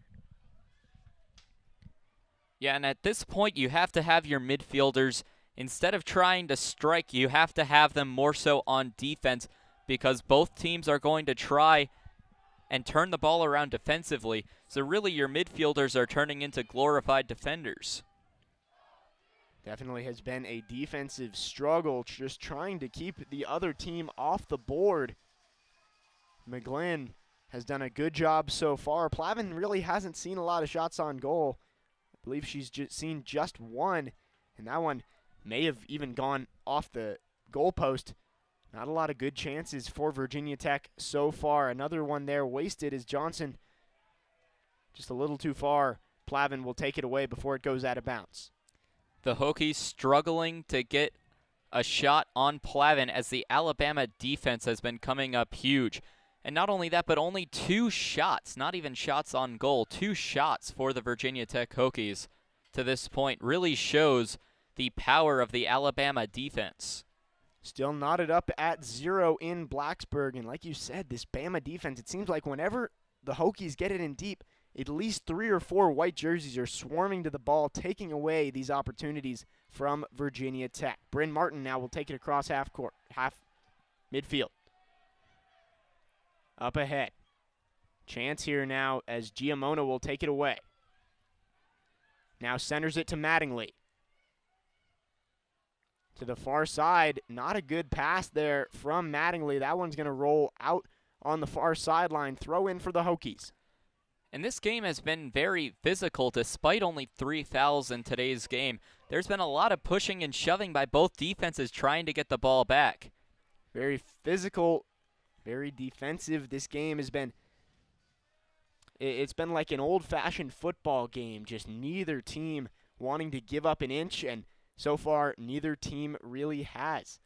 Yeah, and at this point, you have to have your midfielders, instead of trying to strike, you have to have them more so on defense, because both teams are going to try and turn the ball around defensively. So really, your midfielders are turning into glorified defenders. Definitely has been a defensive struggle, just trying to keep the other team off the board. McGlynn has done a good job so far. Plavin really hasn't seen a lot of shots on goal. I believe she's seen just one, and that one may have even gone off the goalpost. Not a lot of good chances for Virginia Tech so far. Another one there wasted is Johnson. Just a little too far. Plavin will take it away before it goes out of bounds. The Hokies struggling to get a shot on Plavin as the Alabama defense has been coming up huge. And not only that, but only 2 shots, not even shots on goal, 2 shots for the Virginia Tech Hokies to this point really shows the power of the Alabama defense. Still knotted up at 0 in Blacksburg. And like you said, this Bama defense, it seems like whenever the Hokies get it in deep, at least 3 or 4 white jerseys are swarming to the ball, taking away these opportunities from Virginia Tech. Bryn Martin now will take it across half midfield. Up ahead. Chance here now as Giammona will take it away. Now centers it to Mattingly. To the far side, not a good pass there from Mattingly. That one's going to roll out on the far sideline. Throw in for the Hokies. And this game has been very physical despite only 3 fouls in today's game. There's been a lot of pushing and shoving by both defenses trying to get the ball back. Very physical, very defensive. This game has been, it's been like an old-fashioned football game, just neither team wanting to give up an inch, and so far neither team really has.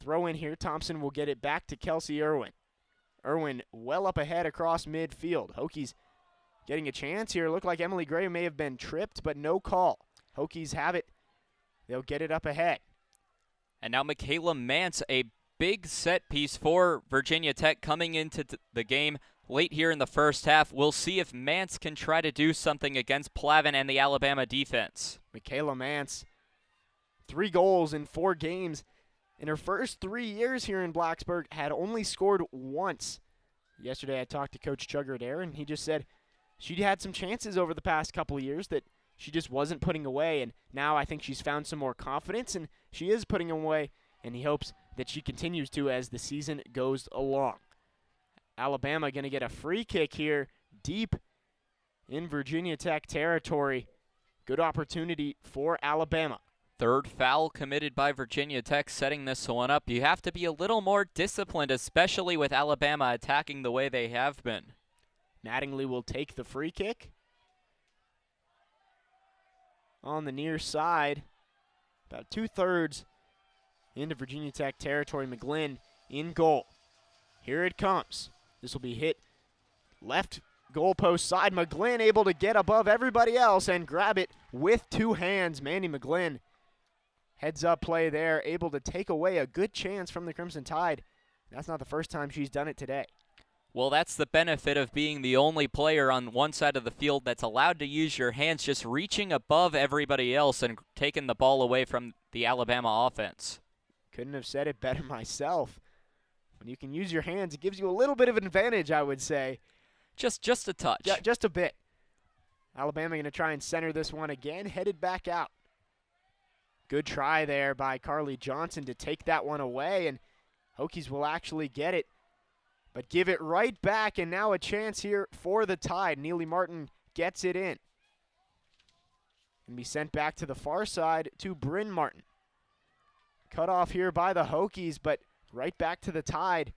Throw in here, Thompson will get it back to Kelsey Irwin. Irwin well up ahead across midfield. Hokies getting a chance here. Looked like Emily Gray may have been tripped, but no call. Hokies have it. They'll get it up ahead. And now Michaela Mance, a big set piece for Virginia Tech coming into the game late here in the first half. We'll see if Mance can try to do something against Plavin and the Alabama defense. Michaela Mance, 3 goals in 4 games. In her first 3 years here in Blacksburg, had only scored once. Yesterday I talked to Coach Chugger Adair, and he just said she'd had some chances over the past couple of years that she just wasn't putting away, and now I think she's found some more confidence, and she is putting them away, and he hopes that she continues to as the season goes along. Alabama going to get a free kick here deep in Virginia Tech territory. Good opportunity for Alabama. 3rd foul committed by Virginia Tech, setting this one up. You have to be a little more disciplined, especially with Alabama attacking the way they have been. Mattingly will take the free kick. On the near side, about 2/3 into Virginia Tech territory. McGlynn in goal. Here it comes. This will be hit left goalpost side. McGlynn able to get above everybody else and grab it with 2 hands. Mandy McGlynn, heads up play there, able to take away a good chance from the Crimson Tide. That's not the first time she's done it today. Well, that's the benefit of being the only player on one side of the field that's allowed to use your hands, just reaching above everybody else and taking the ball away from the Alabama offense. Couldn't have said it better myself. When you can use your hands, it gives you a little bit of an advantage, I would say. Just a touch. Just a bit. Alabama going to try and center this one again, headed back out. Good try there by Carly Johnson to take that one away, and Hokies will actually get it, but give it right back, and now a chance here for the Tide. Neely Martin gets it in. And be sent back to the far side to Bryn Martin. Cut off here by the Hokies, but right back to the Tide.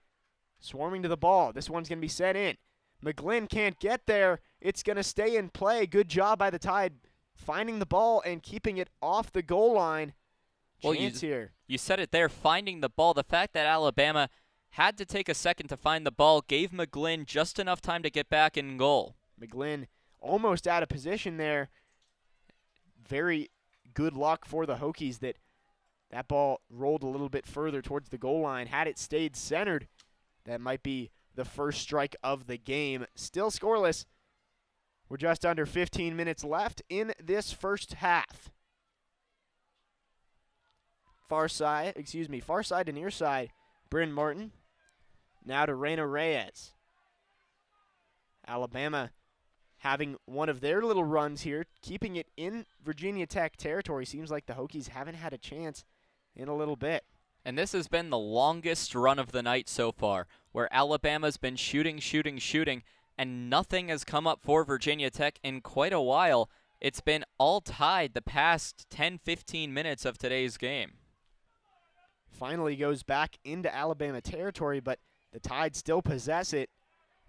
Swarming to the ball. This one's going to be set in. McGlynn can't get there. It's going to stay in play. Good job by the Tide finding the ball and keeping it off the goal line. Chance here. You said it there, finding the ball. The fact that Alabama had to take a second to find the ball gave McGlynn just enough time to get back in goal. McGlynn almost out of position there. Very good luck for the Hokies that ball rolled a little bit further towards the goal line. Had it stayed centered, that might be the first strike of the game. Still scoreless. We're just under 15 minutes left in this first half. Far side to near side, Bryn Martin. Now to Reyna Reyes. Alabama having one of their little runs here, keeping it in Virginia Tech territory. Seems like the Hokies haven't had a chance in a little bit. And this has been the longest run of the night so far, where Alabama's been shooting, and nothing has come up for Virginia Tech in quite a while. It's been all tied the past 10-15 minutes of today's game. Finally goes back into Alabama territory, but the Tide still possess it.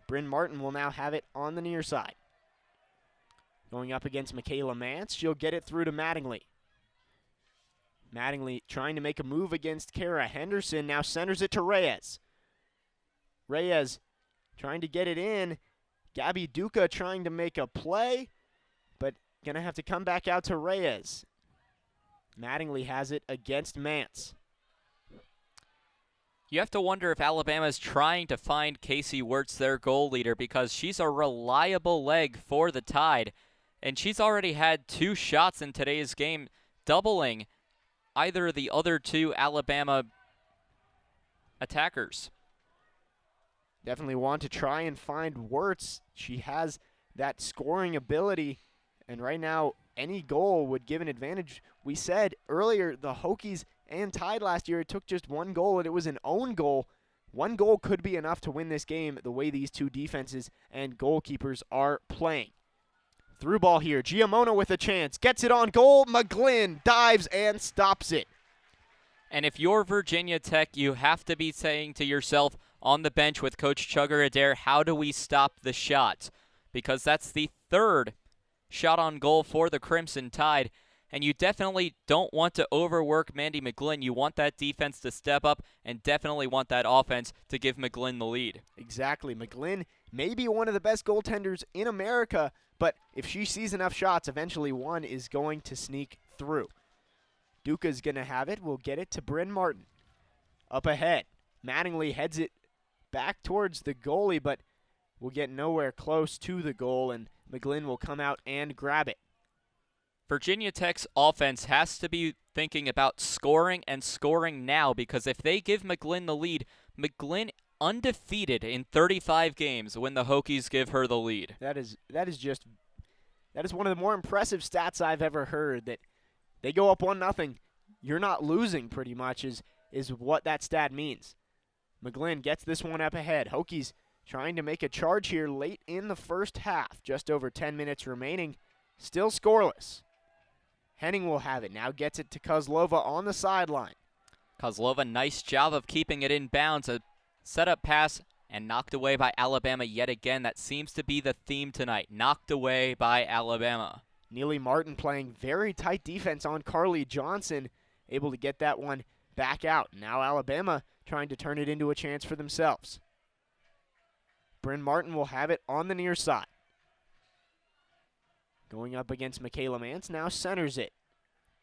Bryn Martin will now have it on the near side. Going up against Michaela Mance, she'll get it through to Mattingly. Mattingly trying to make a move against Kara Henderson. Now centers it to Reyes. Reyes trying to get it in. Gabby Duca trying to make a play, but going to have to come back out to Reyes. Mattingly has it against Mance. You have to wonder if Alabama's trying to find Casey Wirtz, their goal leader, because she's a reliable leg for the Tide, and she's already had 2 shots in today's game, doubling either of the other 2 Alabama attackers. Definitely want to try and find Wirtz. She has that scoring ability, and right now any goal would give an advantage. We said earlier the Hokies and Tide last year, it took just 1 goal, and it was an own goal. 1 goal could be enough to win this game the way these 2 defenses and goalkeepers are playing. Through ball here. Giamona with a chance. Gets it on goal. McGlynn dives and stops it. And if you're Virginia Tech, you have to be saying to yourself on the bench with Coach Chugger Adair, how do we stop the shot? Because that's the 3rd shot on goal for the Crimson Tide. And you definitely don't want to overwork Mandy McGlynn. You want that defense to step up and definitely want that offense to give McGlynn the lead. Exactly. McGlynn may be one of the best goaltenders in America, but if she sees enough shots, eventually one is going to sneak through. Duca's going to have it. We'll get it to Bryn Martin. Up ahead. Mattingly heads it back towards the goalie, but will get nowhere close to the goal, and McGlynn will come out and grab it. Virginia Tech's offense has to be thinking about scoring and scoring now, because if they give McGlynn the lead, McGlynn undefeated in 35 games when the Hokies give her the lead. That is one of the more impressive stats I've ever heard, that they go up 1-0. You're not losing pretty much is what that stat means. McGlynn gets this one up ahead. Hokies trying to make a charge here late in the first half. Just over 10 minutes remaining. Still scoreless. Henning will have it. Now gets it to Kozlova on the sideline. Kozlova, nice job of keeping it in bounds. A setup pass and knocked away by Alabama yet again. That seems to be the theme tonight. Knocked away by Alabama. Neely Martin playing very tight defense on Carly Johnson. Able to get that one back out. Now Alabama trying to turn it into a chance for themselves. Bryn Martin will have it on the near side. Going up against Michaela Mance, now centers it.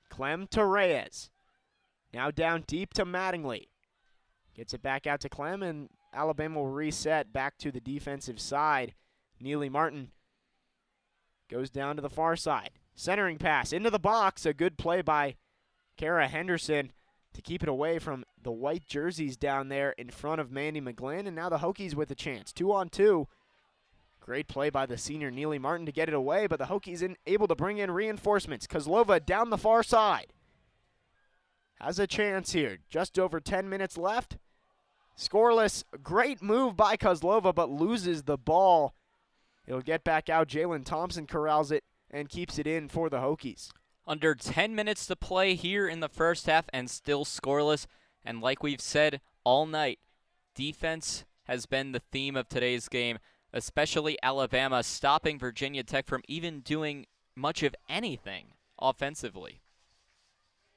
Clem to Reyes. Now down deep to Mattingly. Gets it back out to Clem, and Alabama will reset back to the defensive side. Neely Martin goes down to the far side. Centering pass into the box. A good play by Kara Henderson to keep it away from the white jerseys down there in front of Mandy McGlynn. And now the Hokies with a chance. 2-on-2. Great play by the senior Neely Martin to get it away, but the Hokies able to bring in reinforcements. Kozlova down the far side. Has a chance here. Just over 10 minutes left. Scoreless. Great move by Kozlova, but loses the ball. It'll get back out. Jalen Thompson corrals it and keeps it in for the Hokies. Under 10 minutes to play here in the first half and still scoreless. And like we've said all night, defense has been the theme of today's game, especially Alabama stopping Virginia Tech from even doing much of anything offensively.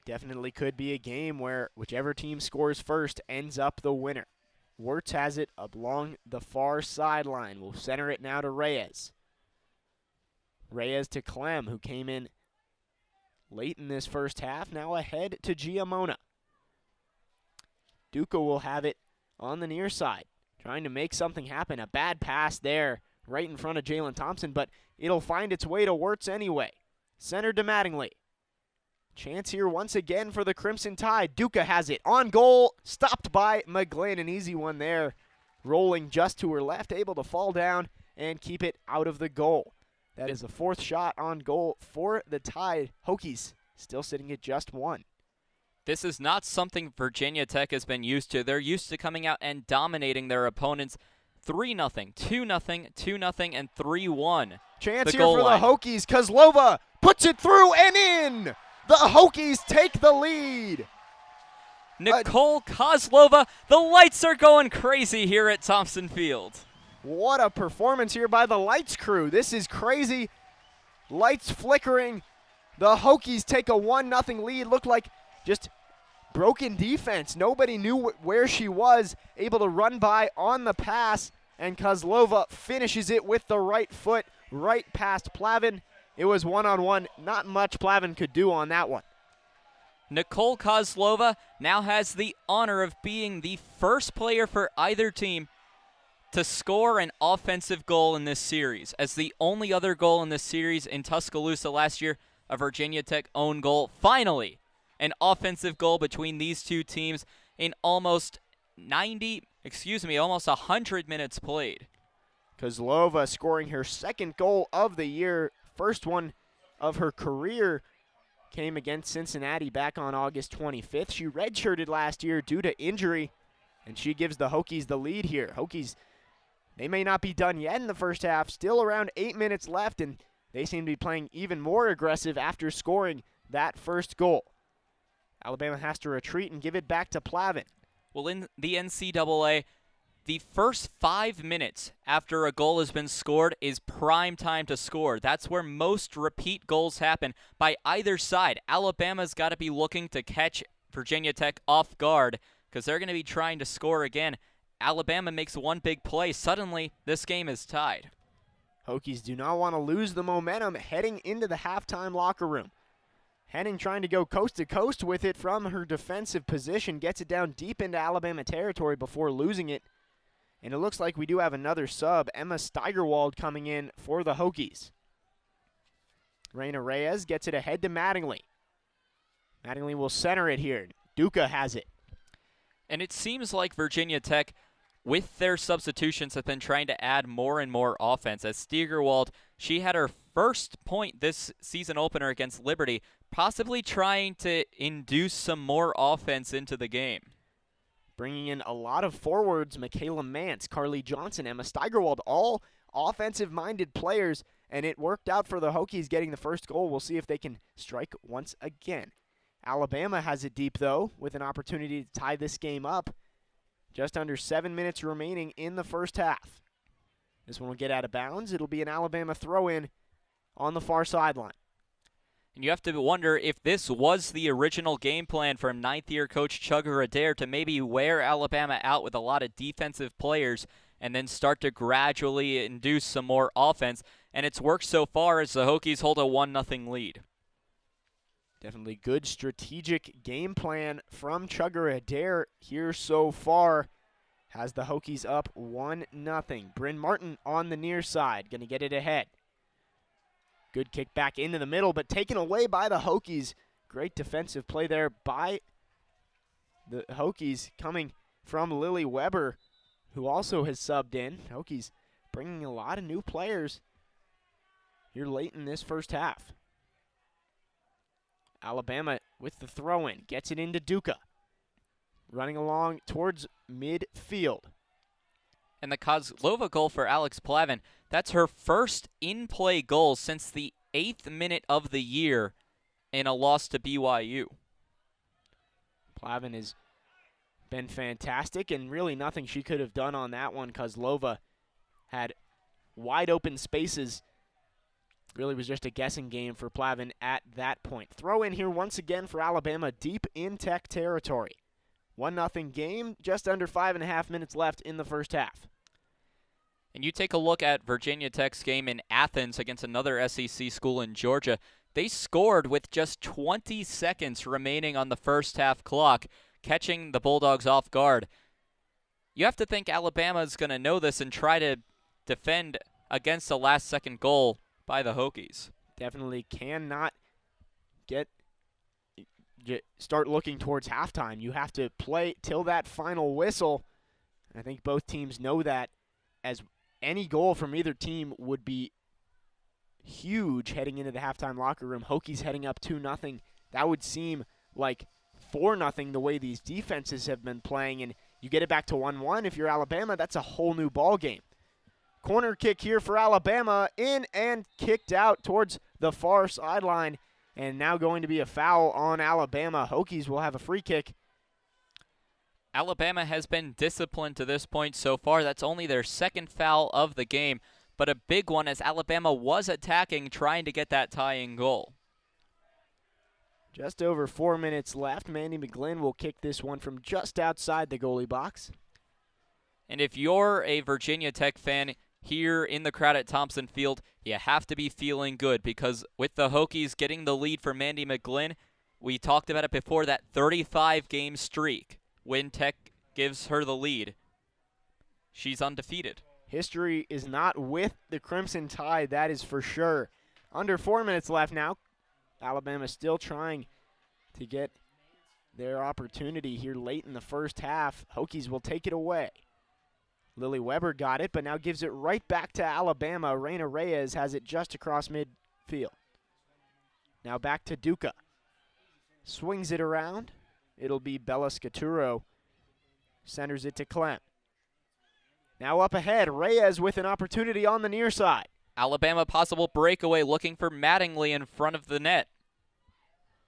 Definitely could be a game where whichever team scores first ends up the winner. Wirtz has it along the far sideline. We'll center it now to Reyes. Reyes to Clem, who came in late in this first half, now ahead to Giamona. Duca will have it on the near side, trying to make something happen. A bad pass there right in front of Jalen Thompson, but it'll find its way to Wirtz anyway. Centered to Mattingly. Chance here once again for the Crimson Tide. Duca has it on goal, stopped by McGlynn. An easy one there, rolling just to her left, able to fall down and keep it out of the goal. That is the 4th shot on goal for the Tide. Hokies still sitting at just 1. This is not something Virginia Tech has been used to. They're used to coming out and dominating their opponents 3-0, 2-0, 2-0, and 3-1. Chance here for the Hokies. Kozlova puts it through and in. The Hokies take the lead. Nicole Kozlova, the lights are going crazy here at Thompson Field. What a performance here by the lights crew. This is crazy. Lights flickering. The Hokies take a 1-0 lead. Looked like just broken defense. Nobody knew where she was, able to run by on the pass, and Kozlova finishes it with the right foot right past Plavin. It was one-on-one. Not much Plavin could do on that one. Nicole Kozlova now has the honor of being the first player for either team to score an offensive goal in this series, as the only other goal in this series in Tuscaloosa last year, a Virginia Tech own goal. Finally, an offensive goal between these two teams in almost 100 minutes played. Kozlova scoring her second goal of the year, first one of her career, came against Cincinnati back on August 25th. She redshirted last year due to injury, and she gives the Hokies the lead here. Hokies, they may not be done yet in the first half, still around 8 minutes left, and they seem to be playing even more aggressive after scoring that first goal. Alabama has to retreat and give it back to Plavin. Well, in the NCAA, the first 5 minutes after a goal has been scored is prime time to score. That's where most repeat goals happen by either side. Alabama's got to be looking to catch Virginia Tech off guard because they're going to be trying to score again. Alabama makes one big play. Suddenly, this game is tied. Hokies do not want to lose the momentum heading into the halftime locker room. Henning trying to go coast to coast with it from her defensive position, gets it down deep into Alabama territory before losing it. And it looks like we do have another sub, Emma Steigerwald, coming in for the Hokies. Reina Reyes gets it ahead to Mattingly. Mattingly will center it here. Duca has it. And it seems like Virginia Tech, with their substitutions, have been trying to add more and more offense. As Steigerwald, she had her first point this season opener against Liberty, possibly trying to induce some more offense into the game. Bringing in a lot of forwards, Michaela Mance, Carly Johnson, Emma Steigerwald, all offensive-minded players, and it worked out for the Hokies getting the first goal. We'll see if they can strike once again. Alabama has it deep, though, with an opportunity to tie this game up. Just under 7 minutes remaining in the first half. This one will get out of bounds. It'll be an Alabama throw-in on the far sideline. And you have to wonder if this was the original game plan from ninth-year coach Chugger Adair to maybe wear Alabama out with a lot of defensive players and then start to gradually induce some more offense. And it's worked so far as the Hokies hold a 1-0 lead. Definitely good strategic game plan from Chugger Adair here so far. Has the Hokies up 1-0. Bryn Martin on the near side, going to get it ahead. Good kick back into the middle, but taken away by the Hokies. Great defensive play there by the Hokies, coming from Lily Weber, who also has subbed in. Hokies bringing a lot of new players here late in this first half. Alabama with the throw-in, gets it into Duca. Running along towards midfield. And the Kozlova goal for Alex Plavin, that's her first in-play goal since the 8th minute of the year in a loss to BYU. Plavin has been fantastic, and really nothing she could have done on that one. Kozlova had wide open spaces. Really was just a guessing game for Plavin at that point. Throw in here once again for Alabama, deep in Tech territory. 1-0 game, just under 5.5 minutes left in the first half. And you take a look at Virginia Tech's game in Athens against another SEC school in Georgia. They scored with just 20 seconds remaining on the first half clock, catching the Bulldogs off guard. You have to think Alabama's going to know this and try to defend against the last-second goal by the Hokies. Definitely cannot start looking towards halftime. You have to play till that final whistle. I think both teams know that, as any goal from either team would be huge heading into the halftime locker room. Hokies heading up 2-0. That would seem like 4-0 the way these defenses have been playing, and you get it back to 1-1. If you're Alabama, that's a whole new ball game. Corner kick here for Alabama, in and kicked out towards the far sideline, and now going to be a foul on Alabama. Hokies will have a free kick. Alabama has been disciplined to this point so far. That's only their second foul of the game, but a big one as Alabama was attacking, trying to get that tying goal. Just over 4 minutes left. Mandy McGlynn will kick this one from just outside the goalie box. And if you're a Virginia Tech fan here in the crowd at Thompson Field, you have to be feeling good because with the Hokies getting the lead for Mandy McGlynn, we talked about it before, that 35-game streak when Tech gives her the lead. She's undefeated. History is not with the Crimson Tide, that is for sure. Under 4 minutes left now. Alabama still trying to get their opportunity here late in the first half. Hokies will take it away. Lily Weber got it, but now gives it right back to Alabama. Reina Reyes has it just across midfield. Now back to Duca. Swings it around. It'll be Bella Scaturo. Centers it to Clem. Now up ahead, Reyes with an opportunity on the near side. Alabama possible breakaway, looking for Mattingly in front of the net.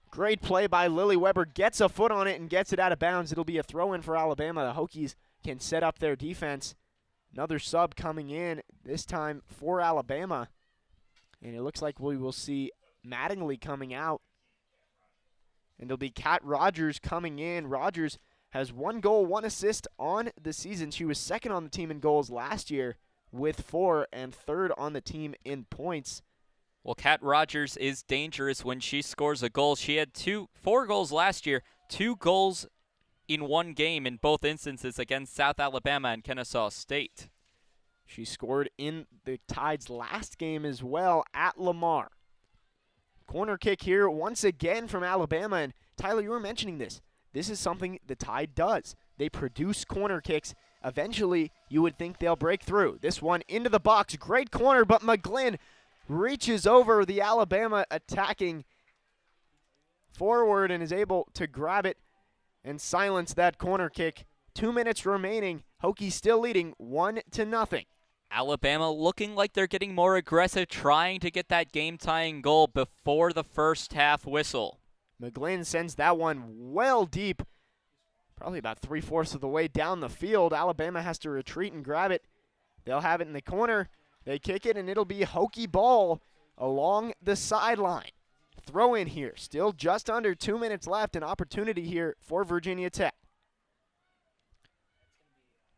Great play by Lily Weber. Gets a foot on it and gets it out of bounds. It'll be a throw-in for Alabama. The Hokies can set up their defense. Another sub coming in, this time for Alabama. And it looks like we will see Mattingly coming out. And it'll be Kat Rogers coming in. Rogers has 1 goal, 1 assist on the season. She was second on the team in goals last year with 4 and third on the team in points. Well, Kat Rogers is dangerous when she scores a goal. She had 4 goals last year, 2 goals in 1 game in both instances against South Alabama and Kennesaw State. She scored in the Tide's last game as well at Lamar. Corner kick here once again from Alabama. And Tyler, you were mentioning this. This is something the Tide does. They produce corner kicks. Eventually, you would think they'll break through. This one into the box. Great corner, but McGlynn reaches over the Alabama attacking forward and is able to grab it and silence that corner kick. 2 minutes remaining. Hokies still leading 1-0. Alabama looking like they're getting more aggressive, trying to get that game-tying goal before the first half whistle. McGlynn sends that one well deep, probably about 3/4 of the way down the field. Alabama has to retreat and grab it. They'll have it in the corner. They kick it, and it'll be Hokie ball along the sideline. Throw in here. Still just under 2 minutes left. An opportunity here for Virginia Tech.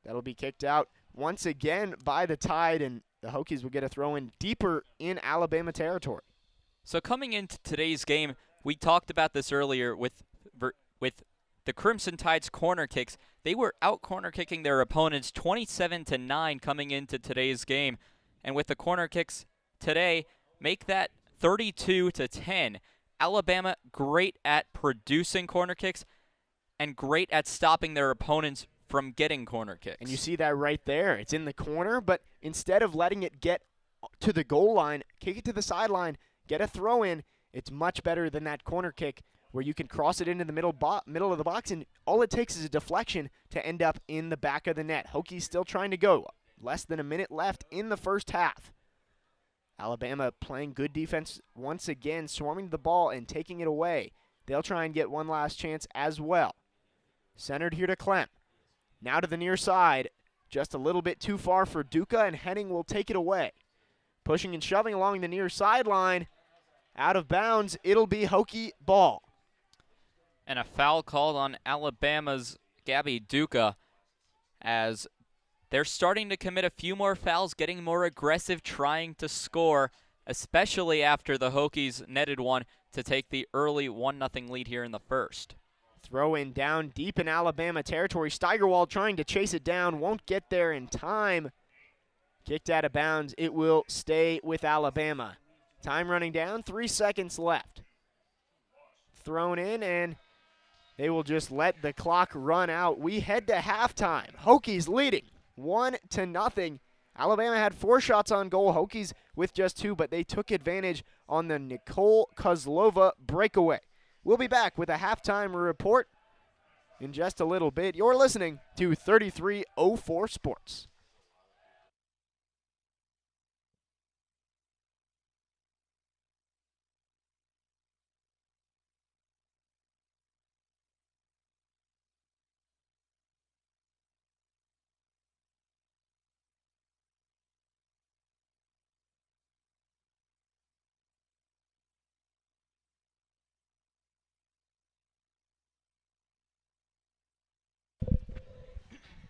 That'll be kicked out once again by the Tide, and the Hokies will get a throw in deeper in Alabama territory. So coming into today's game, we talked about this earlier with the Crimson Tide's corner kicks. They were out corner kicking their opponents 27-9 coming into today's game. And with the corner kicks today, make that 32-10. Alabama great at producing corner kicks and great at stopping their opponents from getting corner kicks. And you see that right there. It's in the corner, but instead of letting it get to the goal line, kick it to the sideline, get a throw in, it's much better than that corner kick where you can cross it into the middle of the box, and all it takes is a deflection to end up in the back of the net. Hokies still trying to go. Less than a minute left in the first half. Alabama playing good defense once again, swarming the ball and taking it away. They'll try and get one last chance as well. Centered here to Clem. Now to the near side. Just a little bit too far for Duca, and Henning will take it away. Pushing and shoving along the near sideline. Out of bounds. It'll be Hokie ball. And a foul called on Alabama's Gabby Duca as they're starting to commit a few more fouls, getting more aggressive, trying to score, especially after the Hokies netted one to take the early 1-0 lead here in the first. Throw in down deep in Alabama territory. Steigerwald trying to chase it down. Won't get there in time. Kicked out of bounds. It will stay with Alabama. Time running down. 3 seconds left. Thrown in, and they will just let the clock run out. We head to halftime. Hokies leading 1-0. Alabama had 4 shots on goal. Hokies with just 2, but they took advantage on the Nicole Kozlova breakaway. We'll be back with a halftime report in just a little bit. You're listening to 3304 Sports.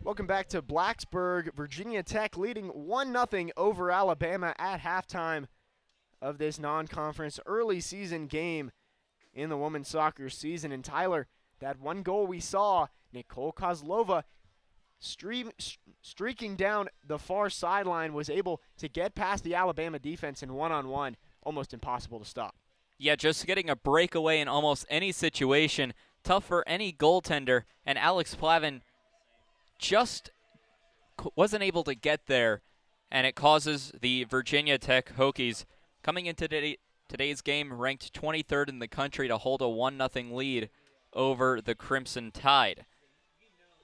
Welcome back to Blacksburg. Virginia Tech leading 1-0 over Alabama at halftime of this non-conference early season game in the women's soccer season. And Tyler, that one goal we saw, Nicole Kozlova streaking down the far sideline, was able to get past the Alabama defense in one-on-one. Almost impossible to stop. Yeah, just getting a breakaway in almost any situation, tough for any goaltender, and Alex Plavin just wasn't able to get there, and it causes the Virginia Tech Hokies, coming into today's game ranked 23rd in the country, to hold a 1-0 lead over the Crimson Tide.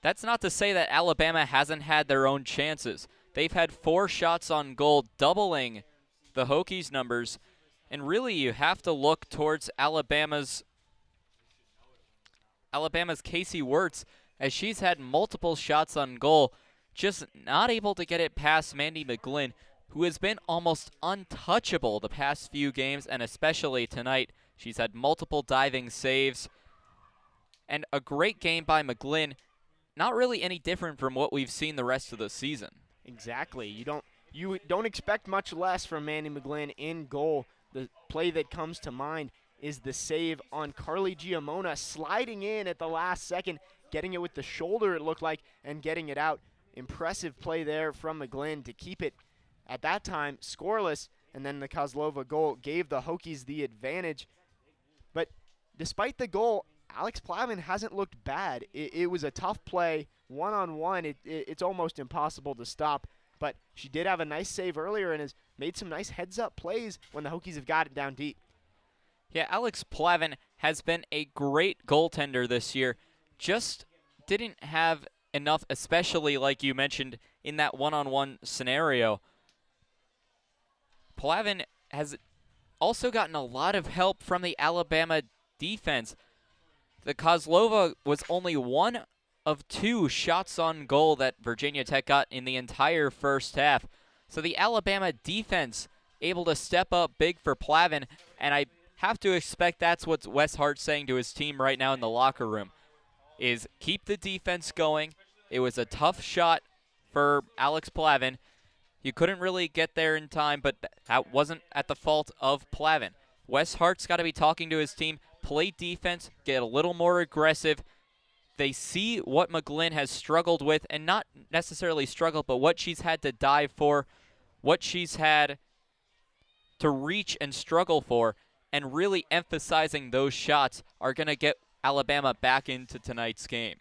That's not to say that Alabama hasn't had their own chances. They've had 4 shots on goal, doubling the Hokies' numbers, and really you have to look towards Alabama's Casey Wirtz, as she's had multiple shots on goal, just not able to get it past Mandy McGlynn, who has been almost untouchable the past few games, and especially tonight. She's had multiple diving saves, and a great game by McGlynn, not really any different from what we've seen the rest of the season. Exactly. You don't expect much less from Mandy McGlynn in goal. The play that comes to mind is the save on Carly Giamona, sliding in at the last second, getting it with the shoulder, it looked like, and getting it out. Impressive play there from McGlynn to keep it, at that time, scoreless, and then the Kozlova goal gave the Hokies the advantage. But despite the goal, Alex Plavin hasn't looked bad. It was a tough play, one-on-one. It's almost impossible to stop. But she did have a nice save earlier and has made some nice heads-up plays when the Hokies have got it down deep. Yeah, Alex Plavin has been a great goaltender this year. Just didn't have enough, especially like you mentioned in that one-on-one scenario. Plavin has also gotten a lot of help from the Alabama defense. The Kozlova was only one of 2 shots on goal that Virginia Tech got in the entire first half. So the Alabama defense able to step up big for Plavin, and I have to expect that's what Wes Hart's saying to his team right now in the locker room, is keep the defense going. It was a tough shot for Alex Plavin. You couldn't really get there in time, but that wasn't at the fault of Plavin. Wes Hart's got to be talking to his team, play defense, get a little more aggressive. They see what McGlynn has struggled with, and not necessarily struggled, but what she's had to dive for, what she's had to reach and struggle for, and really emphasizing those shots are going to get Alabama back into tonight's game.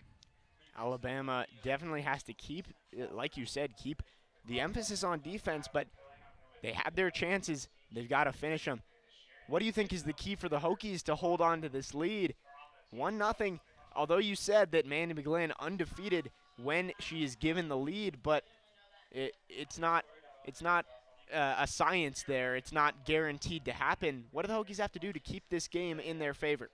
Alabama definitely has to keep, like you said, keep the emphasis on defense, but they have their chances. They've got to finish them. What do you think is the key for the Hokies to hold on to this lead? 1-0, although you said that Mandy McGlynn undefeated when she is given the lead, but it's not a science there. It's not guaranteed to happen. What do the Hokies have to do to keep this game in their favor?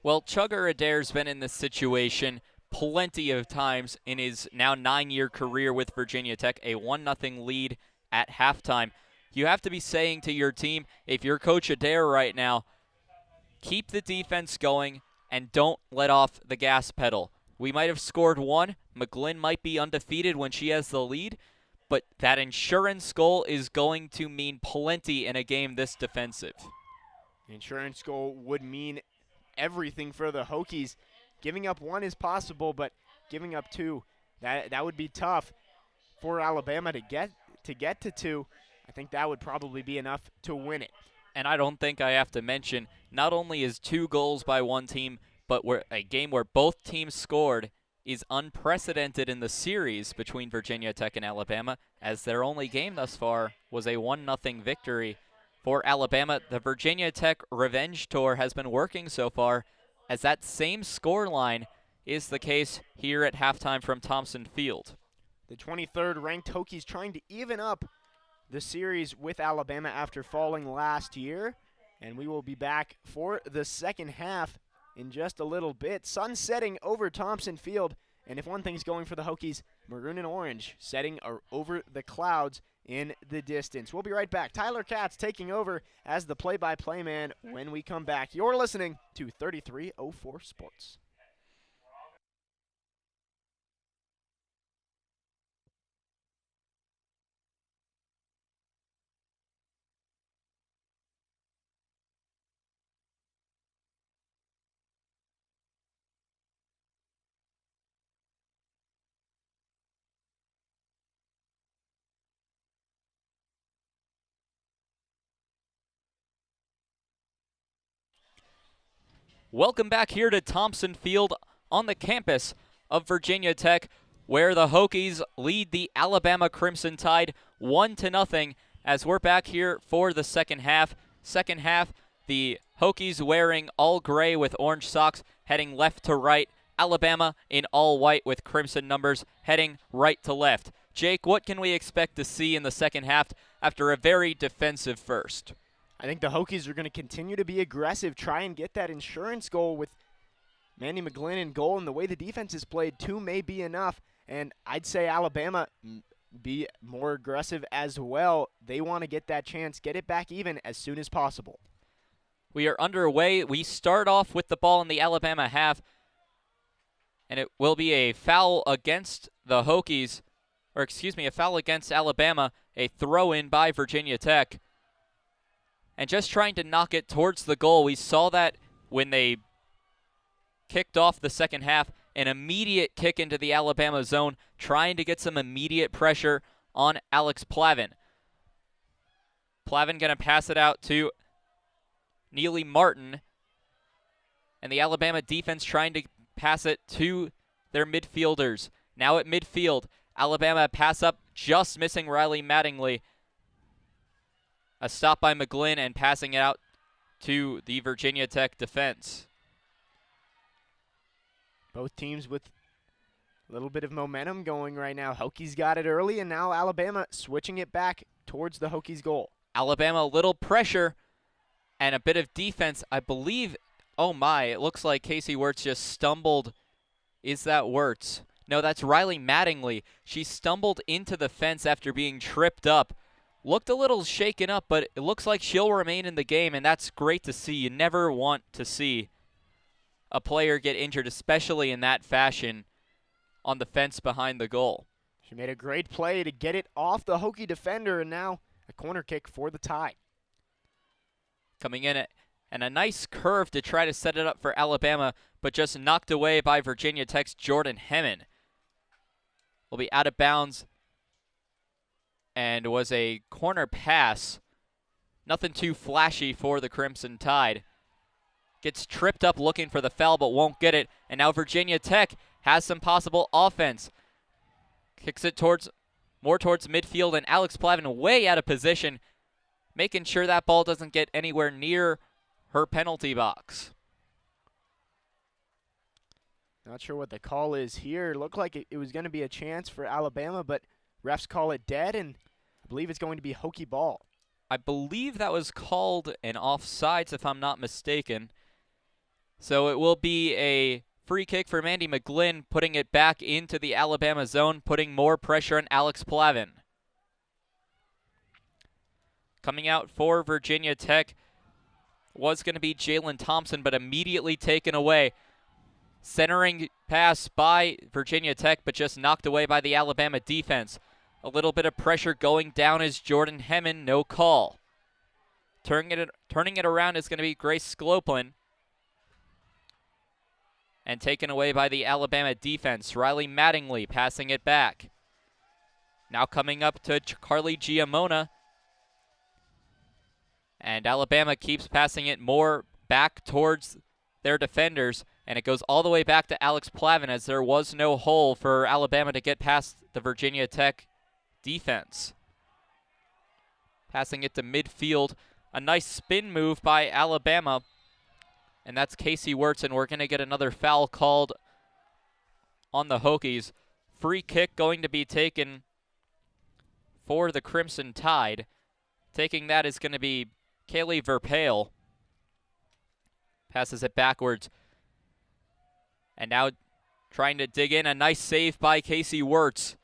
Well, Chugger Adair's been in this situation plenty of times in his now 9-year career with Virginia Tech, a 1-0 lead at halftime. You have to be saying to your team, if you're Coach Adair right now, keep the defense going and don't let off the gas pedal. We might have scored 1. McGlynn might be undefeated when she has the lead, but that insurance goal is going to mean plenty in a game this defensive. Insurance goal would mean everything for the Hokies. Giving up 1 is possible, but giving up 2, that would be tough for Alabama to get to 2. I think that would probably be enough to win it. And I don't think I have to mention, not only is 2 goals by one team, but a game where both teams scored is unprecedented in the series between Virginia Tech and Alabama, as their only game thus far was a 1-0 victory for Alabama. The Virginia Tech revenge tour has been working so far, as that same scoreline is the case here at halftime from Thompson Field. The 23rd ranked Hokies trying to even up the series with Alabama after falling last year. And we will be back for the second half in just a little bit. Sun setting over Thompson Field. And if one thing's going for the Hokies, maroon and orange setting over the clouds in the distance. We'll be right back. Tyler Katz taking over as the play-by-play man when we come back. You're listening to 3304 Sports. Welcome back here to Thompson Field on the campus of Virginia Tech, where the Hokies lead the Alabama Crimson Tide 1-0 as we're back here for the second half. Second half, the Hokies wearing all gray with orange socks heading left to right. Alabama in all white with crimson numbers heading right to left. Jake, what can we expect to see in the second half after a very defensive first? I think the Hokies are going to continue to be aggressive, try and get that insurance goal with Mandy McGlynn in goal, and the way the defense is played, 2 may be enough. And I'd say Alabama be more aggressive as well. They want to get that chance, get it back even as soon as possible. We are underway. We start off with the ball in the Alabama half, and it will be a foul against the Hokies, or excuse me, a foul against Alabama, a throw-in by Virginia Tech. And just trying to knock it towards the goal. We saw that when they kicked off the second half, an immediate kick into the Alabama zone, trying to get some immediate pressure on Alex Plavin. Plavin going to pass it out to Neely Martin, and the Alabama defense trying to pass it to their midfielders. Now at midfield, Alabama pass up, just missing Riley Mattingly. A stop by McGlynn and passing it out to the Virginia Tech defense. Both teams with a little bit of momentum going right now. Hokies got it early, and now Alabama switching it back towards the Hokies' goal. Alabama, a little pressure and a bit of defense. I believe, oh my, it looks like Casey Wirtz just stumbled. Is that Wirtz? No, that's Riley Mattingly. She stumbled into the fence after being tripped up. Looked a little shaken up, but it looks like she'll remain in the game, and that's great to see. You never want to see a player get injured, especially in that fashion, on the fence behind the goal. She made a great play to get it off the Hokie defender, and now a corner kick for the Tide. Coming in and a nice curve to try to set it up for Alabama, but just knocked away by Virginia Tech's Jordan Hemmen. Will be out of bounds, and was a corner pass. Nothing too flashy for the Crimson Tide. Gets tripped up looking for the foul, but won't get it. And now Virginia Tech has some possible offense. Kicks it more towards midfield, and Alex Plavin way out of position, making sure that ball doesn't get anywhere near her penalty box. Not sure what the call is here. Looked like it was going to be a chance for Alabama, but refs call it dead, and I believe it's going to be Hokie ball. I believe that was called an offsides, if I'm not mistaken. So it will be a free kick for Mandy McGlynn, putting it back into the Alabama zone, putting more pressure on Alex Plavin. Coming out for Virginia Tech was going to be Jalen Thompson, but immediately taken away. Centering pass by Virginia Tech, but just knocked away by the Alabama defense. A little bit of pressure going down is Jordan Hemmen, no call. Turning it around is going to be Grace Skloplin. And taken away by the Alabama defense. Riley Mattingly passing it back. Now coming up to Carly Giamona. And Alabama keeps passing it more back towards their defenders. And it goes all the way back to Alex Plavin, as there was no hole for Alabama to get past the Virginia Tech defense. Passing it to midfield. A nice spin move by Alabama. And that's Casey Wirtz, and we're going to get another foul called on the Hokies. Free kick going to be taken for the Crimson Tide. Taking that is going to be Kaylee Verpale. Passes it backwards. And now trying to dig in. A nice save by Casey Wirtz.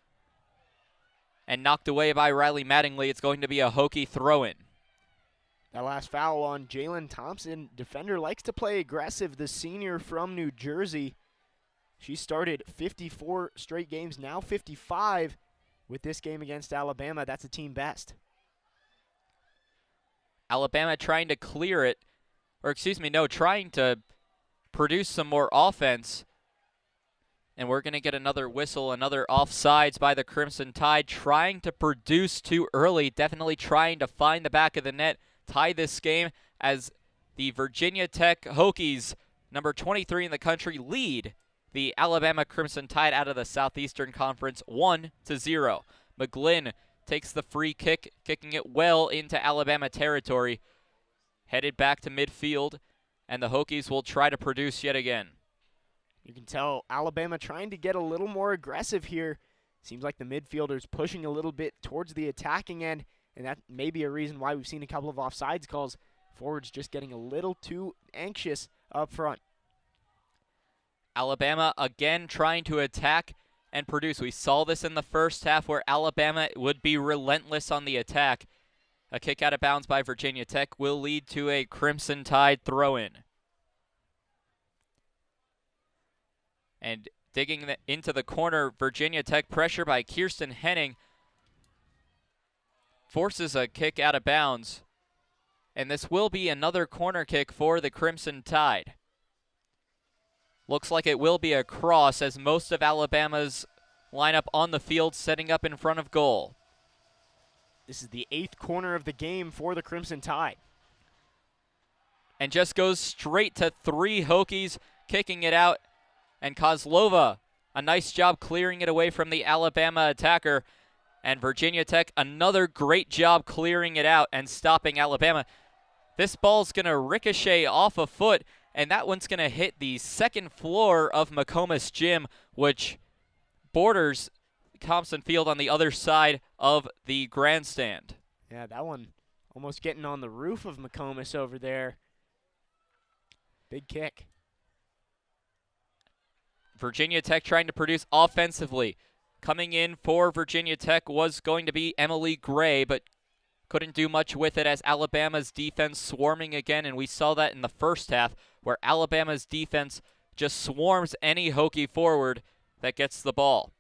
And knocked away by Riley Mattingly. It's going to be a Hokie throw-in. That last foul on Jalen Thompson. Defender likes to play aggressive. The senior from New Jersey. She started 54 straight games, now 55 with this game against Alabama. That's a team best. Alabama trying to clear it. Or excuse me, no, trying to produce some more offense. And we're going to get another whistle, another offsides by the Crimson Tide. Trying to produce too early. Definitely trying to find the back of the net. Tie this game as the Virginia Tech Hokies number 23 in the country, lead the Alabama Crimson Tide out of the Southeastern Conference 1-0. McGlynn takes the free kick, kicking it well into Alabama territory, headed back to midfield, and the Hokies will try to produce yet again. You can tell Alabama trying to get a little more aggressive here. Seems like the midfielders pushing a little bit towards the attacking end, and that may be a reason why we've seen a couple of offsides calls. Forwards just getting a little too anxious up front. Alabama again trying to attack and produce. We saw this in the first half where Alabama would be relentless on the attack. A kick out of bounds by Virginia Tech will lead to a Crimson Tide throw-in. And digging into the corner, Virginia Tech pressure by Kirsten Henning forces a kick out of bounds. And this will be another corner kick for the Crimson Tide. Looks like it will be a cross as most of Alabama's lineup on the field setting up in front of goal. This is the 8th corner of the game for the Crimson Tide. And just goes straight to 3 Hokies, kicking it out. And Kozlova, a nice job clearing it away from the Alabama attacker. And Virginia Tech, another great job clearing it out and stopping Alabama. This ball's going to ricochet off a foot, and that one's going to hit the second floor of McComas Gym, which borders Thompson Field on the other side of the grandstand. Yeah, that one almost getting on the roof of McComas over there. Big kick. Virginia Tech trying to produce offensively. Coming in for Virginia Tech was going to be Emily Gray, but couldn't do much with it as Alabama's defense swarming again, and we saw that in the first half where Alabama's defense just swarms any Hokie forward that gets the ball.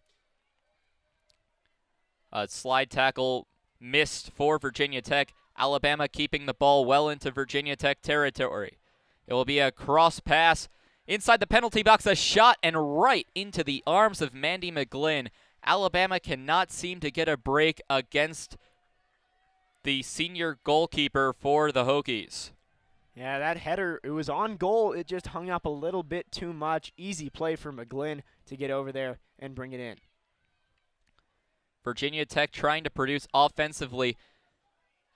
A slide tackle missed for Virginia Tech. Alabama keeping the ball well into Virginia Tech territory. It will be a cross pass inside the penalty box, a shot, and right into the arms of Mandy McGlynn. Alabama cannot seem to get a break against the senior goalkeeper for the Hokies. Yeah, that header, it was on goal. It just hung up a little bit too much. Easy play for McGlynn to get over there and bring it in. Virginia Tech trying to produce offensively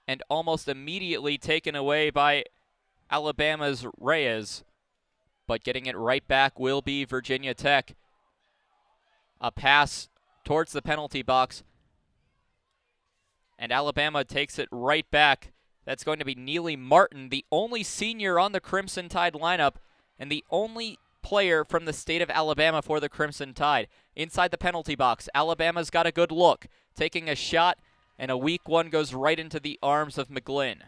and almost immediately taken away by Alabama's Reyes. But getting it right back will be Virginia Tech. A pass towards the penalty box. And Alabama takes it right back. That's going to be Neely Martin, the only senior on the Crimson Tide lineup and the only player from the state of Alabama for the Crimson Tide. Inside the penalty box, Alabama's got a good look. Taking a shot, and a weak one goes right into the arms of McGlynn.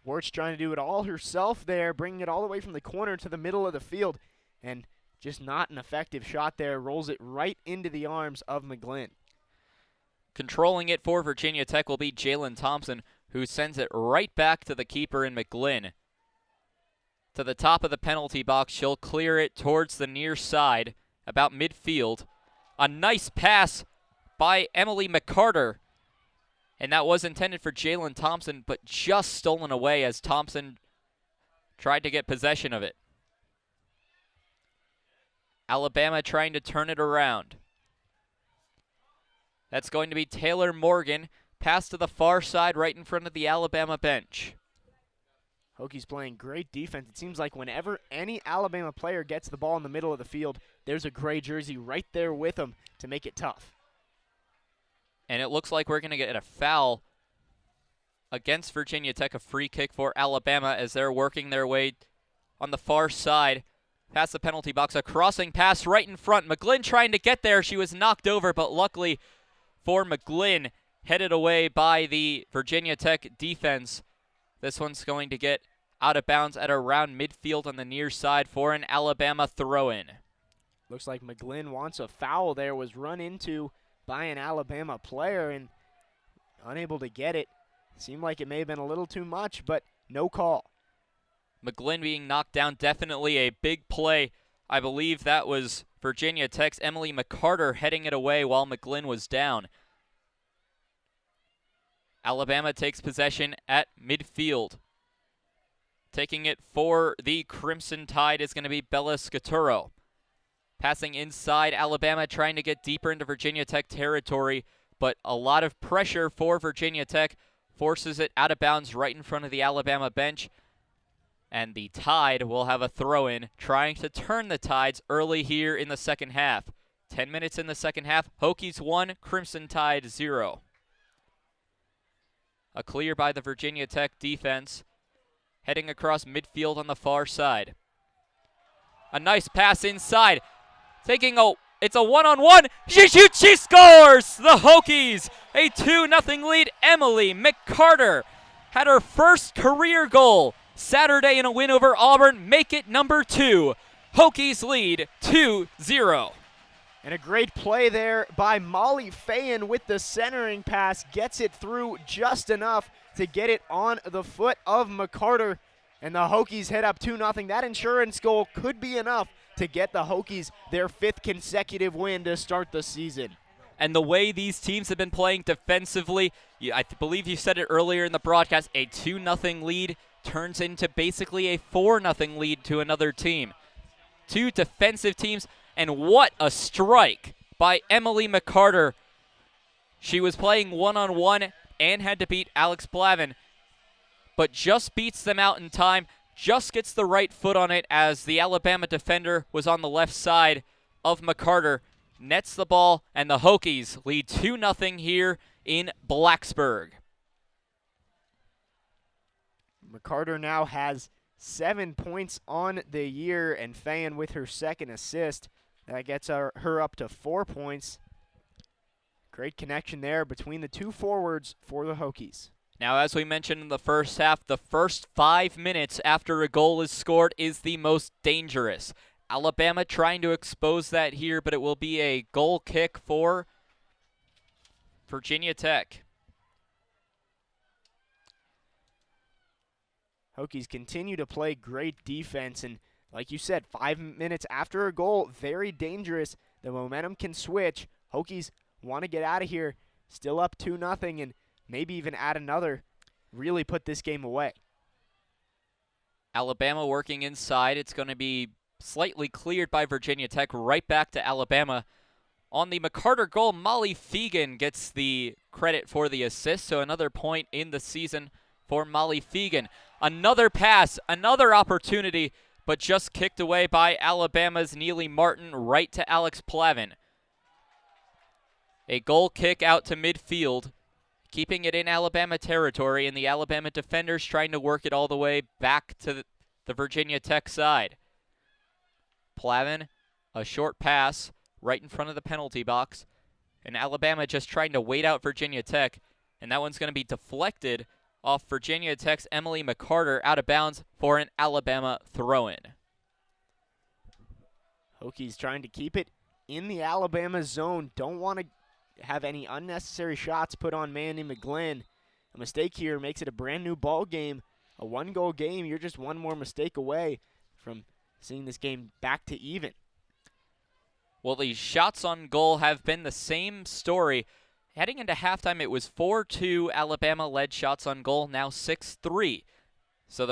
Wirtz trying to do it all herself there, bringing it all the way from the corner to the middle of the field. And just not an effective shot there. Rolls it right into the arms of McGlynn. Controlling it for Virginia Tech will be Jalen Thompson, who sends it right back to the keeper in McGlynn. To the top of the penalty box, she'll clear it towards the near side, about midfield. A nice pass by Emily McCarter. And that was intended for Jalen Thompson, but just stolen away as Thompson tried to get possession of it. Alabama trying to turn it around. That's going to be Taylor Morgan. Pass to the far side right in front of the Alabama bench. Hokies playing great defense. It seems like whenever any Alabama player gets the ball in the middle of the field, there's a gray jersey right there with them to make it tough. And it looks like we're going to get a foul against Virginia Tech, a free kick for Alabama as they're working their way on the far side past the penalty box. A crossing pass right in front. McGlynn trying to get there. She was knocked over, but luckily for McGlynn, headed away by the Virginia Tech defense. This one's going to get out of bounds at around midfield on the near side for an Alabama throw-in. Looks like McGlynn wants a foul there, was run into by an Alabama player and unable to get it. Seemed like it may have been a little too much, but no call. McGlynn being knocked down, definitely a big play. I believe that was Virginia Tech's Emily McCarter heading it away while McGlynn was down. Alabama takes possession at midfield. Taking it for the Crimson Tide is going to be Bella Scaturo. Passing inside, Alabama trying to get deeper into Virginia Tech territory, but a lot of pressure for Virginia Tech forces it out of bounds right in front of the Alabama bench. And the Tide will have a throw-in, trying to turn the Tides early here in the second half. 10 minutes in the second half, Hokies 1, Crimson Tide 0. A clear by the Virginia Tech defense, heading across midfield on the far side. A nice pass inside. It's a one-on-one. She shoots, she scores! The Hokies, a 2-0 lead. Emily McCarter had her first career goal Saturday in a win over Auburn. Make it number 2. Hokies lead 2-0. And a great play there by Molly Fayen with the centering pass. Gets it through just enough to get it on the foot of McCarter. And the Hokies head up 2-0. That insurance goal could be enough to get the Hokies their 5th consecutive win to start the season. And the way these teams have been playing defensively, I believe you said it earlier in the broadcast, a 2-0 lead turns into basically a 4-0 lead to another team. 2 defensive teams, and what a strike by Emily McCarter. She was playing one-on-one and had to beat Alex Plavin, but just beats them out in time, just gets the right foot on it as the Alabama defender was on the left side of McCarter, nets the ball, and the Hokies lead 2-0 here in Blacksburg. McCarter now has 7 points on the year, and Fayen with her second assist. That gets her up to 4 points. Great connection there between the two forwards for the Hokies. Now, as we mentioned in the first half, the first 5 minutes after a goal is scored is the most dangerous. Alabama trying to expose that here, but it will be a goal kick for Virginia Tech. Hokies continue to play great defense, and like you said, 5 minutes after a goal, very dangerous. The momentum can switch. Hokies want to get out of here, still up 2-0, and maybe even add another, really put this game away. Alabama working inside. It's going to be slightly cleared by Virginia Tech, right back to Alabama. On the McCarter goal, Molly Fegan gets the credit for the assist, so another point in the season for Molly Fegan. Another pass, another opportunity, but just kicked away by Alabama's Neely Martin right to Alex Plavin. A goal kick out to midfield, keeping it in Alabama territory, and the Alabama defenders trying to work it all the way back to the Virginia Tech side. Plavin, a short pass right in front of the penalty box, and Alabama just trying to wait out Virginia Tech, and that one's going to be deflected off Virginia Tech's Emily McCarter out of bounds for an Alabama throw-in. Hokies trying to keep it in the Alabama zone. Don't want to have any unnecessary shots put on Mandy McGlynn. A mistake here makes it a brand new ball game. A 1-goal game, you're just one more mistake away from seeing this game back to even. Well, the shots on goal have been the same story. Heading into halftime, it was 4-2 Alabama-led shots on goal, now 6-3. So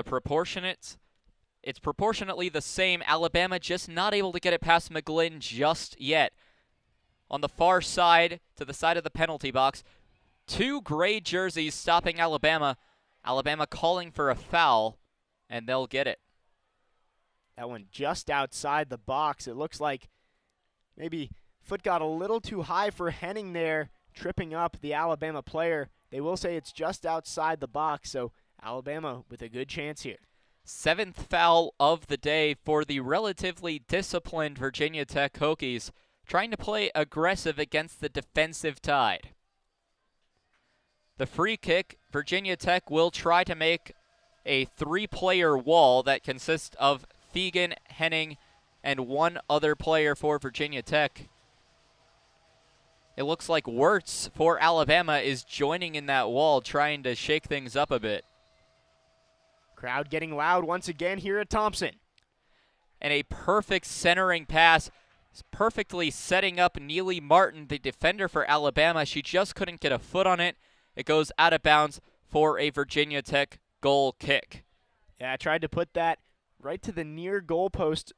it's proportionately the same. Alabama just not able to get it past McGlynn just yet. On the far side, to the side of the penalty box, 2 gray jerseys stopping Alabama. Alabama calling for a foul, and they'll get it. That one just outside the box. It looks like maybe foot got a little too high for Henning there, tripping up the Alabama player. They will say it's just outside the box, so Alabama with a good chance here. 7th foul of the day for the relatively disciplined Virginia Tech Hokies, trying to play aggressive against the defensive Tide. The free kick, Virginia Tech will try to make a 3-player wall that consists of Fegan, Henning, and 1 other player for Virginia Tech. It looks like Wirtz for Alabama is joining in that wall, trying to shake things up a bit. Crowd getting loud once again here at Thompson. And a perfect centering pass, perfectly setting up Neely Martin, the defender for Alabama. She just couldn't get a foot on it. It goes out of bounds for a Virginia Tech goal kick. Yeah, I tried to put that right to the near goalpost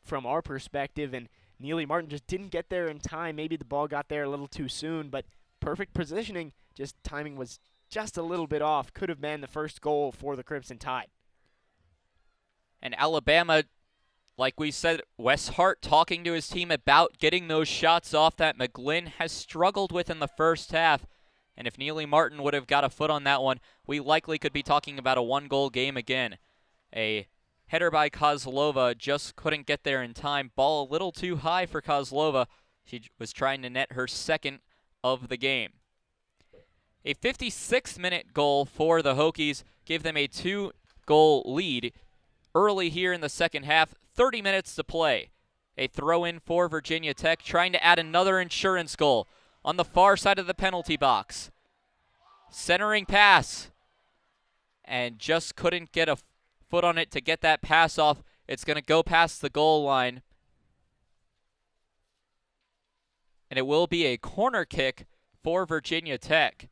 from our perspective, and Neely Martin just didn't get there in time. Maybe the ball got there a little too soon, but perfect positioning, just timing was just a little bit off. Could have been the first goal for the Crimson Tide. And Alabama, like we said, Wes Hart talking to his team about getting those shots off that McGlynn has struggled with in the first half. And if Neely Martin would have got a foot on that one, we likely could be talking about a one-goal game again. A header by Kozlova, just couldn't get there in time. Ball a little too high for Kozlova. She was trying to net her second of the game. A 56-minute goal for the Hokies gave them a 2-goal lead early here in the second half. 30 minutes to play. A throw-in for Virginia Tech, trying to add another insurance goal on the far side of the penalty box. Centering pass. And just couldn't get a foot on it to get that pass off. It's going to go past the goal line. And it will be a corner kick for Virginia Tech.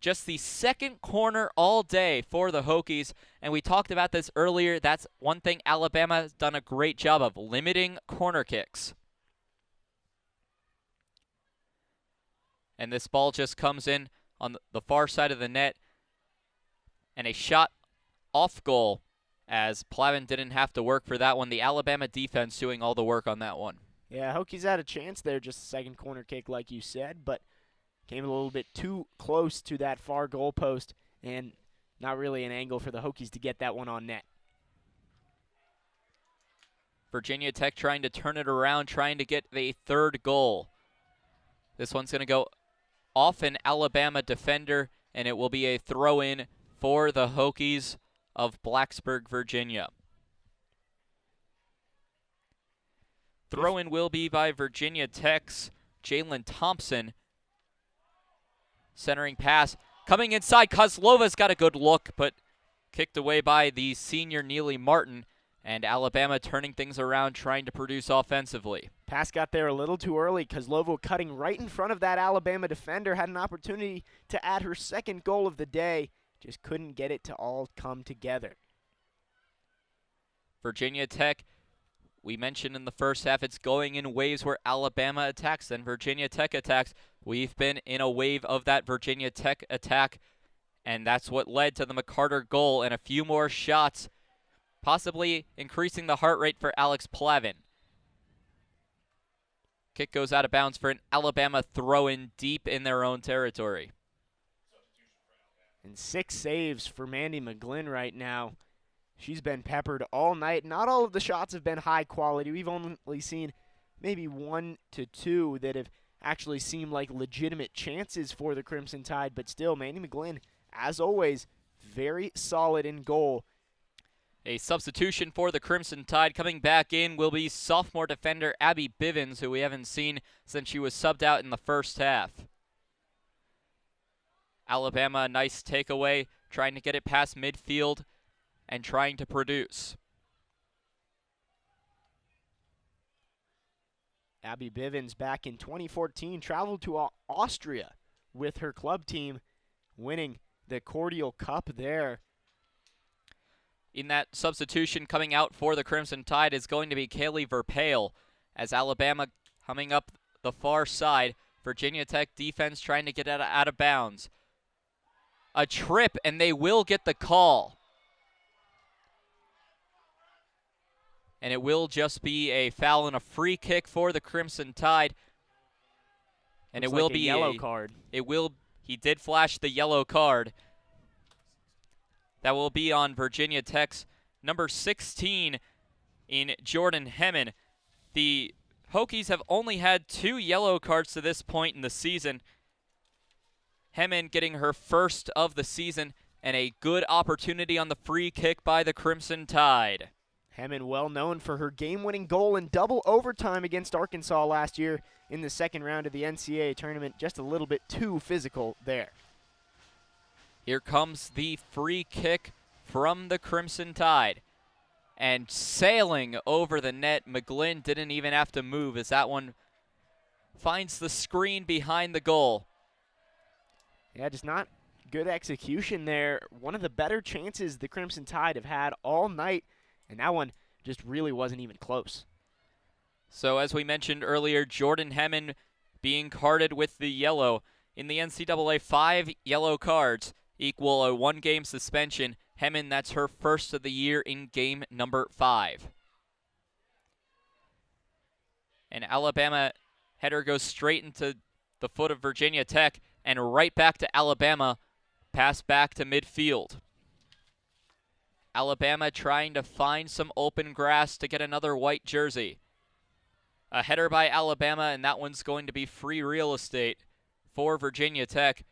Just the second corner all day for the Hokies. And we talked about this earlier. That's one thing Alabama has done a great job of, limiting corner kicks. And this ball just comes in on the far side of the net. And a shot off goal, as Plavin didn't have to work for that one. The Alabama defense doing all the work on that one. Yeah, Hokies had a chance there, just a second corner kick like you said, but came a little bit too close to that far goal post, and not really an angle for the Hokies to get that one on net. Virginia Tech trying to turn it around, trying to get the third goal. This one's going to go off an Alabama defender, and it will be a throw-in for the Hokies of Blacksburg, Virginia. Throw-in will be by Virginia Tech's Jalen Thompson. Centering pass. Coming inside, Kozlova's got a good look, but kicked away by the senior Neely Martin. And Alabama turning things around, trying to produce offensively. Pass got there a little too early. Kozlova cutting right in front of that Alabama defender. Had an opportunity to add her second goal of the day. Just couldn't get it to all come together. Virginia Tech, we mentioned in the first half, it's going in waves where Alabama attacks, then Virginia Tech attacks. We've been in a wave of that Virginia Tech attack, and that's what led to the McCarter goal and a few more shots, possibly increasing the heart rate for Alex Plavin. Kick goes out of bounds for an Alabama throw-in deep in their own territory. And 6 saves for Mandy McGlynn right now. She's been peppered all night. Not all of the shots have been high quality. We've only seen maybe 1 to 2 that have actually seemed like legitimate chances for the Crimson Tide, but still, Mandy McGlynn, as always, very solid in goal. A substitution for the Crimson Tide coming back in will be sophomore defender Abby Bivens, who we haven't seen since she was subbed out in the first half. Alabama, a nice takeaway, trying to get it past midfield and trying to produce. Abby Bivens back in 2014 traveled to Austria with her club team, winning the Cordial Cup there. In that substitution coming out for the Crimson Tide is going to be Kaylee Verpail, as Alabama coming up the far side. Virginia Tech defense trying to get out of bounds. A trip, and they will get the call. And it will just be a foul and a free kick for the Crimson Tide. And Looks it will like be a yellow card. He did flash the yellow card. That will be on Virginia Tech's number 16 in Jordan Hemmen. The Hokies have only had 2 yellow cards to this point in the season. Hemmen getting her first of the season, and a good opportunity on the free kick by the Crimson Tide. Hemmen, well known for her game-winning goal in double overtime against Arkansas last year in the second round of the NCAA tournament. Just a little bit too physical there. Here comes the free kick from the Crimson Tide. And sailing over the net, McGlynn didn't even have to move as that one finds the screen behind the goal. Yeah, just not Good execution there. One of the better chances the Crimson Tide have had all night, and that one just really wasn't even close. So as we mentioned earlier, Jordan Hemmon being carded with the yellow. In the NCAA, 5 yellow cards equal a 1-game suspension. Hemmon, that's her first of the year in game number 5. And Alabama header goes straight into the foot of Virginia Tech and right back to Alabama. Pass back to midfield. Alabama trying to find some open grass to get another white jersey. A header by Alabama, and that one's going to be free real estate for Virginia Tech.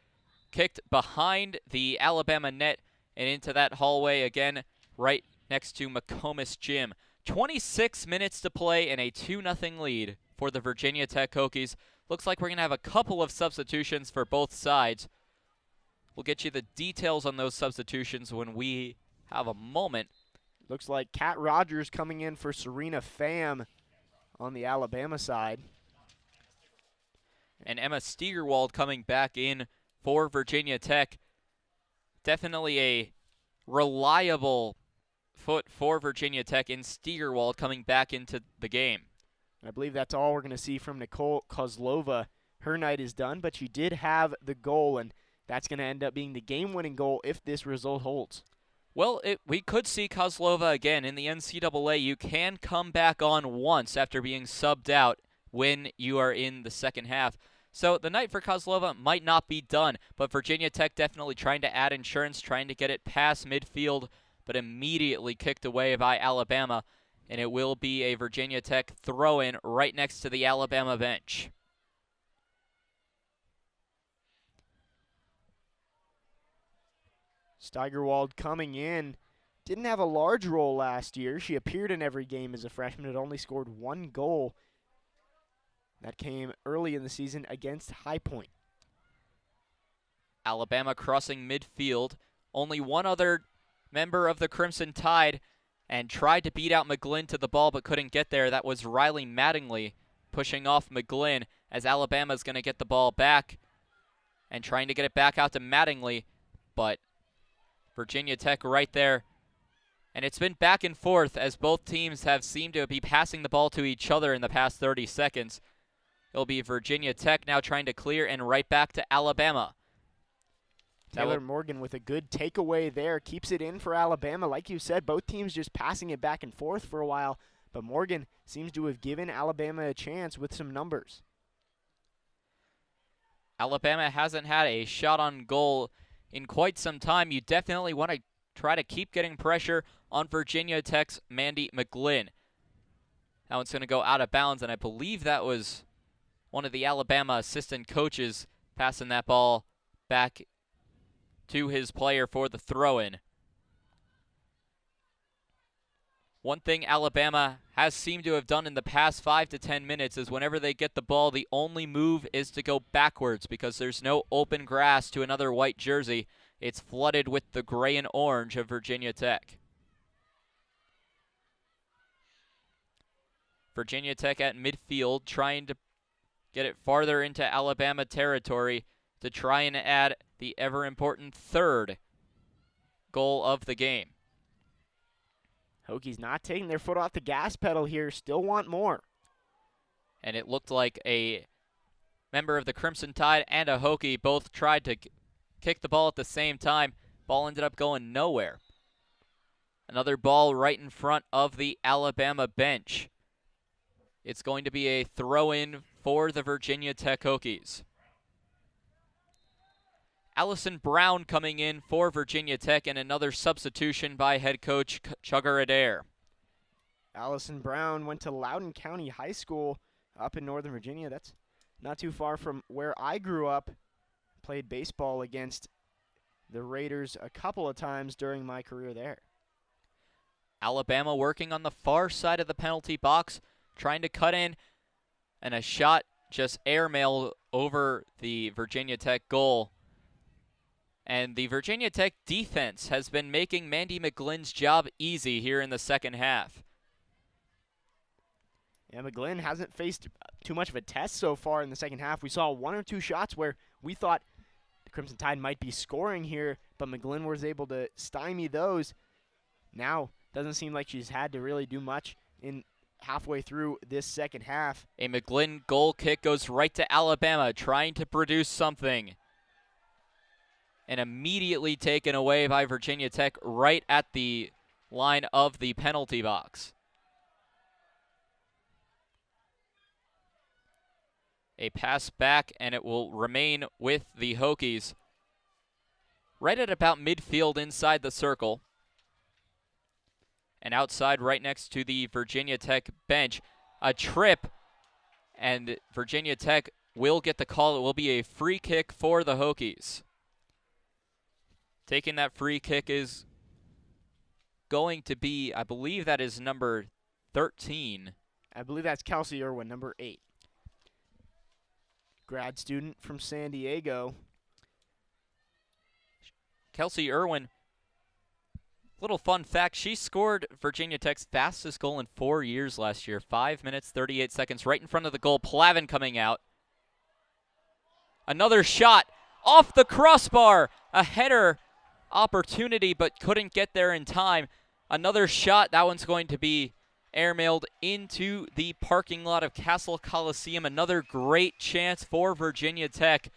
Kicked behind the Alabama net and into that hallway again, right next to McComas Gym. 26 minutes to play and a 2-0 lead for the Virginia Tech Hokies. Looks like we're going to have a couple of substitutions for both sides. We'll get you the details on those substitutions when we have a moment. Looks like Kat Rogers coming in for Serena Pham on the Alabama side. And Emma Steigerwald coming back in for Virginia Tech. Definitely a reliable foot for Virginia Tech in Steigerwald coming back into the game. I believe that's all we're going to see from Nicole Kozlova. Her night is done, but she did have the goal, and that's going to end up being the game-winning goal if this result holds. Well, we could see Kozlova again. In the NCAA, you can come back on once after being subbed out when you are in the second half. So the night for Kozlova might not be done, but Virginia Tech definitely trying to add insurance, trying to get it past midfield, but immediately kicked away by Alabama, and it will be a Virginia Tech throw-in right next to the Alabama bench. Steigerwald coming in. Didn't have a large role last year. She appeared in every game as a freshman. Had only scored 1 goal. That came early in the season against High Point. Alabama crossing midfield. Only one other member of the Crimson Tide and tried to beat out McGlynn to the ball but couldn't get there. That was Riley Mattingly pushing off McGlynn as Alabama's going to get the ball back and trying to get it back out to Mattingly, but Virginia Tech right there. And it's been back and forth as both teams have seemed to be passing the ball to each other in the past 30 seconds. It'll be Virginia Tech now trying to clear and right back to Alabama. Taylor Morgan with a good takeaway there. Keeps it in for Alabama. Like you said, both teams just passing it back and forth for a while. But Morgan seems to have given Alabama a chance with some numbers. Alabama hasn't had a shot on goal in quite some time. You definitely want to try to keep getting pressure on Virginia Tech's Mandy McGlynn. That one's going to go out of bounds, and I believe that was one of the Alabama assistant coaches passing that ball back to his player for the throw-in. One thing Alabama has seemed to have done in the past 5 to 10 minutes is whenever they get the ball, the only move is to go backwards because there's no open grass to another white jersey. It's flooded with the gray and orange of Virginia Tech. Virginia Tech at midfield trying to get it farther into Alabama territory to try and add the ever-important third goal of the game. Hokies not taking their foot off the gas pedal here, still want more. And it looked like a member of the Crimson Tide and a Hokie both tried to kick the ball at the same time. Ball ended up going nowhere. Another ball right in front of the Alabama bench. It's going to be a throw-in for the Virginia Tech Hokies. Allison Brown coming in for Virginia Tech, and another substitution by head coach Chugger Adair. Allison Brown went to Loudoun County High School up in Northern Virginia. That's not too far from where I grew up. Played baseball against the Raiders a couple of times during my career there. Alabama working on the far side of the penalty box, trying to cut in, and a shot just airmailed over the Virginia Tech goal. And the Virginia Tech defense has been making Mandy McGlynn's job easy here in the second half. Yeah, McGlynn hasn't faced too much of a test so far in the second half. We saw 1 or 2 shots where we thought The Crimson Tide might be scoring here, but McGlynn was able to stymie those. Now, doesn't seem like she's had to really do much in halfway through this second half. A McGlynn goal kick goes right to Alabama, trying to produce something. And immediately taken away by Virginia Tech right at the line of the penalty box. A pass back, and it will remain with the Hokies right at about midfield inside the circle. And outside right next to the Virginia Tech bench. A trip, and Virginia Tech will get the call. It will be a free kick for the Hokies. Taking that free kick is going to be, I believe that is number 13. I believe that's Kelsey Irwin, number 8. Grad student from San Diego. Kelsey Irwin, little fun fact, she scored Virginia Tech's fastest goal in 4 years last year. 5 minutes, 38 seconds, right in front of the goal. Plavin coming out. Another shot off the crossbar. A header opportunity, but couldn't get there in time. Another shot. That one's going to be airmailed into the parking lot of Castle Coliseum. Another great chance for Virginia Tech.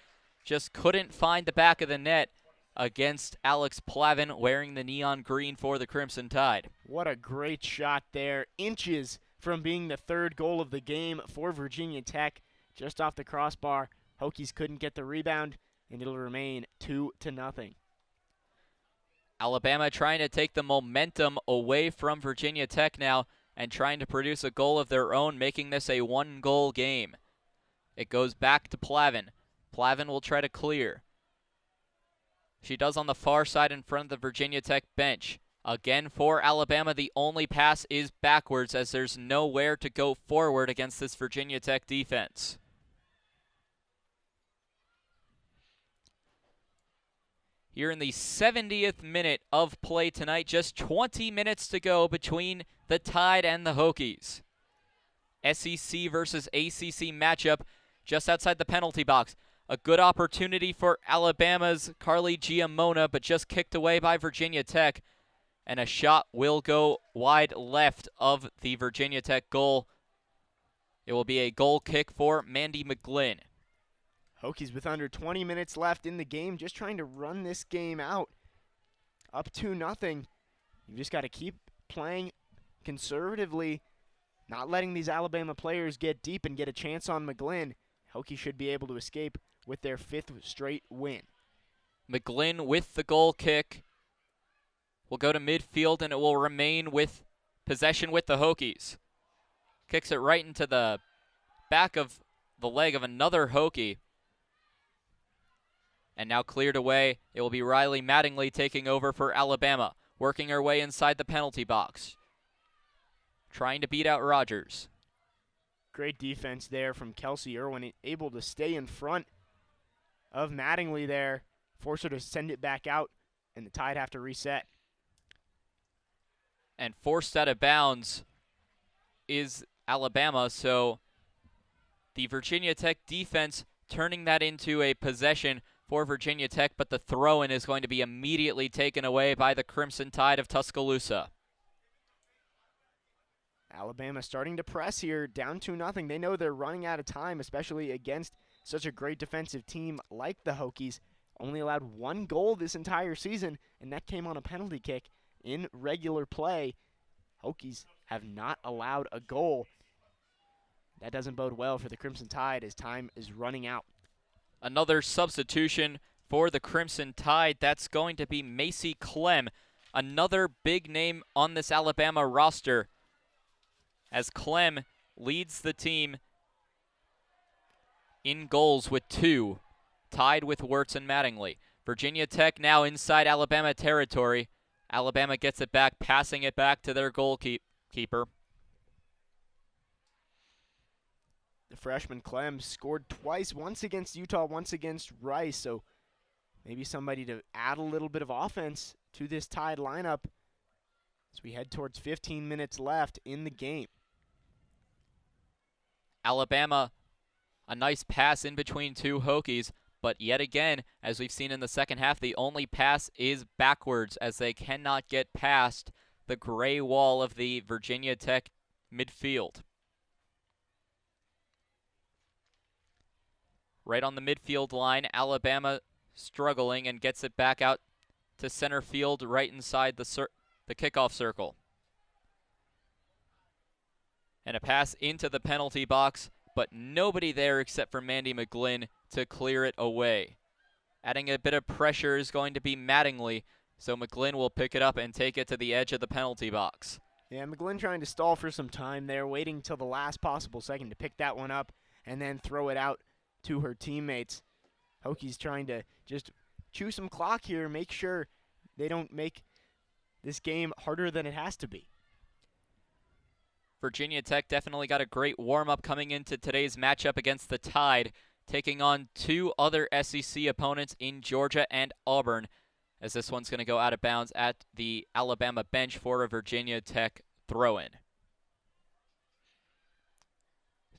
Just couldn't find the back of the net against Alex Plavin, wearing the neon green for the Crimson Tide. What a great shot there. Inches from being the third goal of the game for Virginia Tech. Just off the crossbar. Hokies couldn't get the rebound, and it'll remain 2-0. Alabama trying to take the momentum away from Virginia Tech now and trying to produce a goal of their own, making this a one-goal game. It goes back to Plavin. Plavin will try to clear. She does on the far side in front of the Virginia Tech bench. Again for Alabama, the only pass is backwards as there's nowhere to go forward against this Virginia Tech defense. Here in the 70th minute of play tonight, just 20 minutes to go between the Tide and the Hokies. SEC versus ACC matchup just outside the penalty box. A good opportunity for Alabama's Carly Giamona, but just kicked away by Virginia Tech. And a shot will go wide left of the Virginia Tech goal. It will be a goal kick for Mandy McGlynn. Hokies with under 20 minutes left in the game, just trying to run this game out. Up 2-0. You just got to keep playing conservatively, not letting these Alabama players get deep and get a chance on McGlynn. Hokies should be able to escape with their 5th straight win. McGlynn with the goal kick will go to midfield, and it will remain with possession with the Hokies. Kicks it right into the back of the leg of another Hokie. And now cleared away. It will be Riley Mattingly taking over for Alabama, working her way inside the penalty box, trying to beat out Rogers. Great defense there from Kelsey Irwin, able to stay in front of Mattingly there, force her to send it back out, and the Tide have to reset. And forced out of bounds is Alabama, so the Virginia Tech defense turning that into a possession for Virginia Tech, but the throw-in is going to be immediately taken away by the Crimson Tide of Tuscaloosa. Alabama starting to press here, down 2-0. They know they're running out of time, especially against such a great defensive team like the Hokies. Only allowed 1 goal this entire season, and that came on a penalty kick in regular play. Hokies have not allowed a goal. That doesn't bode well for the Crimson Tide as time is running out. Another substitution for the Crimson Tide. That's going to be Macy Clem, another big name on this Alabama roster, as Clem leads the team in goals with 2, tied with Wirtz and Mattingly. Virginia Tech now inside Alabama territory. Alabama gets it back, passing it back to their goalkeeper. The freshman Clem scored twice, once against Utah, once against Rice, so maybe somebody to add a little bit of offense to this Tide lineup as we head towards 15 minutes left in the game. Alabama, a nice pass in between 2 Hokies. But yet again, as we've seen in the second half, the only pass is backwards as they cannot get past the gray wall of the Virginia Tech midfield. Right on the midfield line, Alabama struggling and gets it back out to center field right inside the kickoff circle. And a pass into the penalty box, but nobody there except for Mandy McGlynn to clear it away. Adding a bit of pressure is going to be Mattingly, so McGlynn will pick it up and take it to the edge of the penalty box. Yeah, McGlynn trying to stall for some time there, waiting till the last possible second to pick that one up and then throw it out to her teammates. Hokies trying to just chew some clock here, make sure they don't make this game harder than it has to be. Virginia Tech definitely got a great warm-up coming into today's matchup against the Tide, taking on two other SEC opponents in Georgia and Auburn, as this one's going to go out of bounds at the Alabama bench for a Virginia Tech throw-in.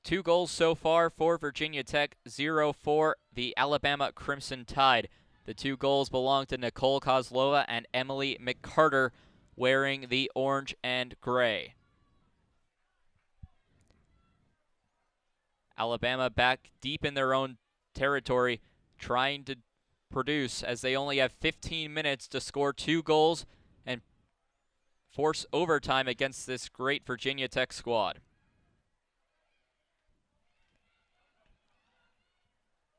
2 goals so far for Virginia Tech, 0 for the Alabama Crimson Tide. The 2 goals belong to Nicole Kozlova and Emily McCarter, wearing the orange and gray. Alabama back deep in their own territory, trying to produce as they only have 15 minutes to score 2 goals and force overtime against this great Virginia Tech squad.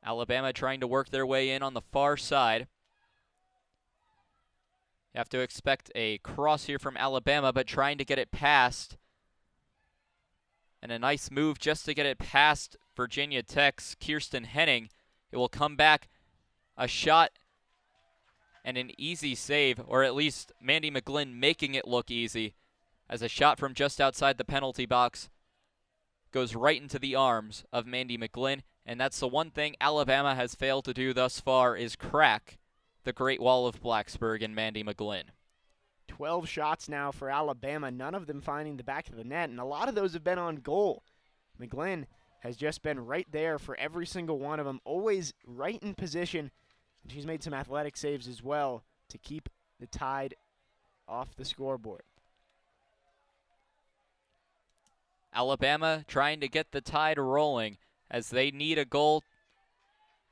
Alabama trying to work their way in on the far side. You have to expect a cross here from Alabama, but trying to get it past. And a nice move just to get it past Virginia Tech's Kirsten Henning. It will come back. A shot and an easy save, or at least Mandy McGlynn making it look easy, as a shot from just outside the penalty box goes right into the arms of Mandy McGlynn. And that's the one thing Alabama has failed to do thus far, is crack the Great Wall of Blacksburg and Mandy McGlynn. 12 shots now for Alabama, none of them finding the back of the net, and a lot of those have been on goal. McGlynn has just been right there for every single one of them, always right in position, and she's made some athletic saves as well to keep the Tide off the scoreboard. Alabama trying to get the Tide rolling, as they need a goal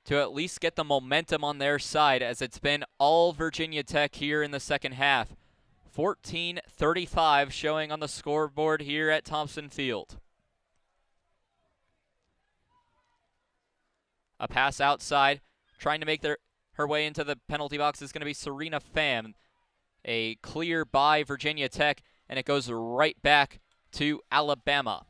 to at least get the momentum on their side, as it's been all Virginia Tech here in the second half. 14:35 showing on the scoreboard here at Thompson Field. A pass outside, trying to make her way into the penalty box is going to be Serena Pham. A clear by Virginia Tech, and it goes right back to Alabama.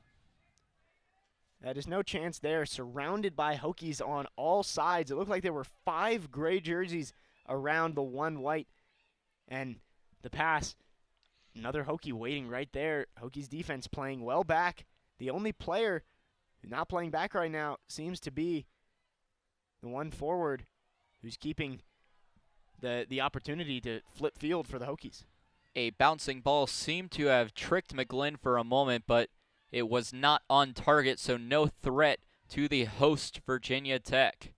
That is no chance there, surrounded by Hokies on all sides. It looked like there were 5 gray jerseys around the 1 white. And the pass, another Hokie waiting right there. Hokies defense playing well back. The only player not playing back right now seems to be the one forward who's keeping the opportunity to flip field for the Hokies. A bouncing ball seemed to have tricked McGlynn for a moment, but it was not on target, so no threat to the host Virginia Tech.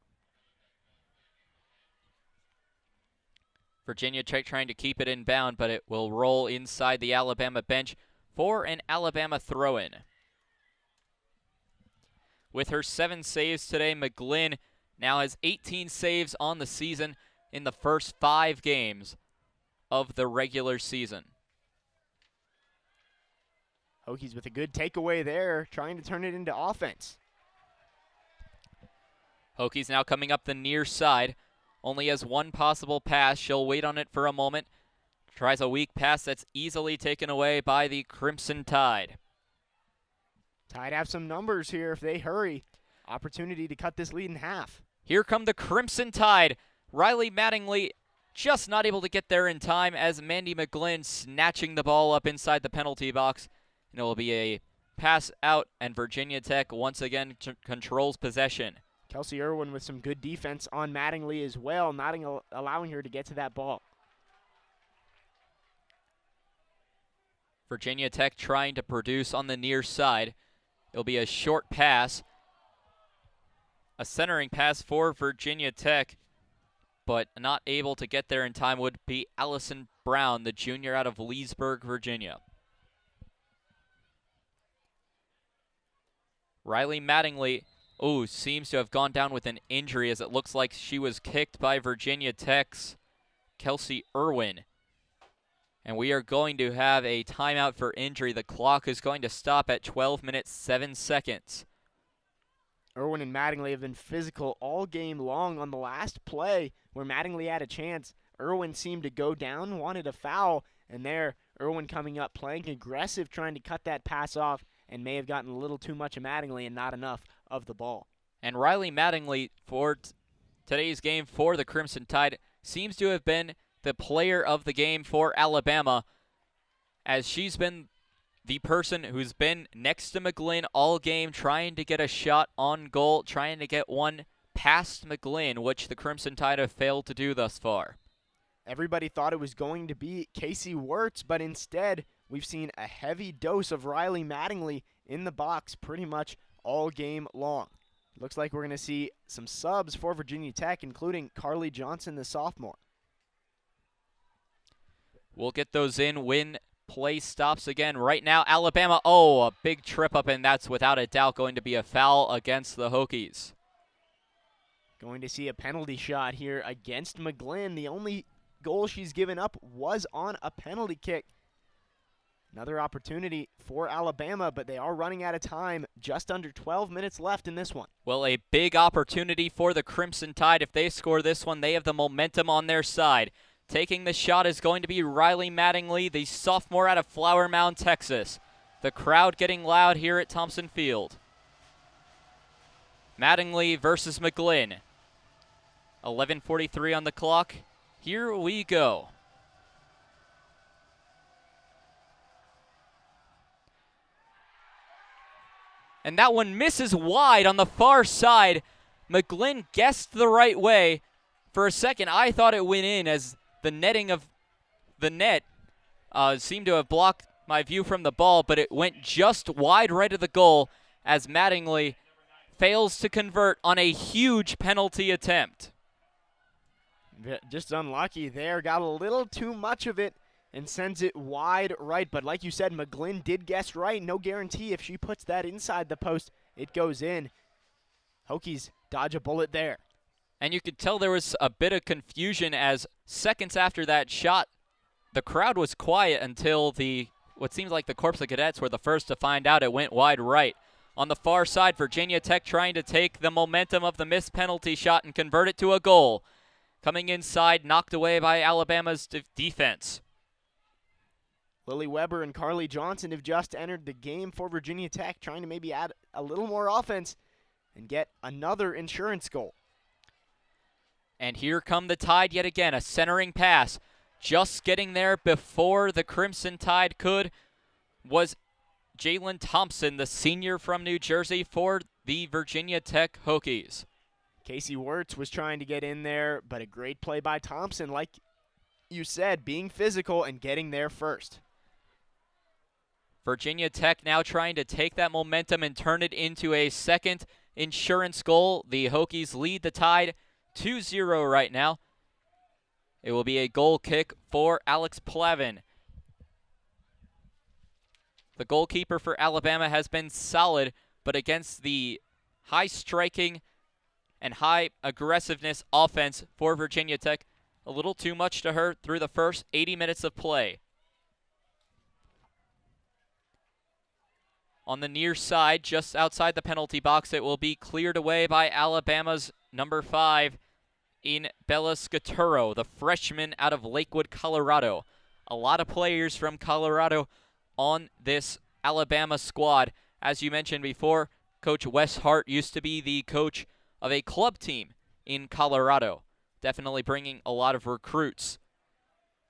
Virginia Tech trying to keep it inbound, but it will roll inside the Alabama bench for an Alabama throw-in. With her 7 saves today, McGlynn now has 18 saves on the season in the first 5 games of the regular season. Hokies with a good takeaway there, trying to turn it into offense. Hokies now coming up the near side. Only has 1 possible pass. She'll wait on it for a moment. Tries a weak pass that's easily taken away by the Crimson Tide. Tide have some numbers here if they hurry. Opportunity to cut this lead in half. Here come the Crimson Tide. Riley Mattingly just not able to get there in time, as Mandy McGlynn snatching the ball up inside the penalty box. And it will be a pass out, and Virginia Tech once again controls possession. Kelsey Irwin with some good defense on Mattingly as well, not allowing her to get to that ball. Virginia Tech trying to produce on the near side. It'll be a short pass. A centering pass for Virginia Tech, but not able to get there in time would be Allison Brown, the junior out of Leesburg, Virginia. Riley Mattingly, seems to have gone down with an injury, as it looks like she was kicked by Virginia Tech's Kelsey Irwin. And we are going to have a timeout for injury. The clock is going to stop at 12 minutes, 7 seconds. Irwin and Mattingly have been physical all game long. On the last play where Mattingly had a chance, Irwin seemed to go down, wanted a foul, and there, Irwin coming up, playing aggressive, trying to cut that pass off, and may have gotten a little too much of Mattingly and not enough of the ball. And Riley Mattingly, for today's game for the Crimson Tide, seems to have been the player of the game for Alabama, as she's been the person who's been next to McGlynn all game, trying to get a shot on goal, trying to get one past McGlynn, which the Crimson Tide have failed to do thus far. Everybody thought it was going to be Casey Wirtz, but instead we've seen a heavy dose of Riley Mattingly in the box pretty much all game long. Looks like we're going to see some subs for Virginia Tech, including Carly Johnson, the sophomore. We'll get those in when play stops again. Right now, Alabama, a big trip up, and that's without a doubt going to be a foul against the Hokies. Going to see a penalty shot here against McGlynn. The only goal she's given up was on a penalty kick. Another opportunity for Alabama, but they are running out of time. Just under 12 minutes left in this one. Well, a big opportunity for the Crimson Tide. If they score this one, they have the momentum on their side. Taking the shot is going to be Riley Mattingly, the sophomore out of Flower Mound, Texas. The crowd getting loud here at Thompson Field. Mattingly versus McGlynn. 11:43 on the clock. Here we go. And that one misses wide on the far side. McGlynn guessed the right way. For a second, I thought it went in, as the netting of the net seemed to have blocked my view from the ball, but it went just wide right of the goal as Mattingly fails to convert on a huge penalty attempt. Just unlucky there. Got a little too much of it and sends it wide right. But like you said, McGlynn did guess right. No guarantee if she puts that inside the post, it goes in. Hokies dodge a bullet there. And you could tell there was a bit of confusion, as seconds after that shot, the crowd was quiet until what seems like the Corps of Cadets were the first to find out it went wide right. On the far side, Virginia Tech trying to take the momentum of the missed penalty shot and convert it to a goal. Coming inside, knocked away by Alabama's defense. Lily Weber and Carly Johnson have just entered the game for Virginia Tech, trying to maybe add a little more offense and get another insurance goal. And here come the Tide yet again, a centering pass. Just getting there before the Crimson Tide could was Jalen Thompson, the senior from New Jersey, for the Virginia Tech Hokies. Casey Wirtz was trying to get in there, but a great play by Thompson, like you said, being physical and getting there first. Virginia Tech now trying to take that momentum and turn it into a second insurance goal. The Hokies lead the Tide 2-0 right now. It will be a goal kick for Alex Plavin. The goalkeeper for Alabama has been solid, but against the high striking and high aggressiveness offense for Virginia Tech, a little too much to her through the first 80 minutes of play. On the near side, just outside the penalty box, it will be cleared away by Alabama's number 5 in Bella Scaturo, the freshman out of Lakewood, Colorado. A lot of players from Colorado on this Alabama squad. As you mentioned before, Coach Wes Hart used to be the coach of a club team in Colorado. Definitely bringing a lot of recruits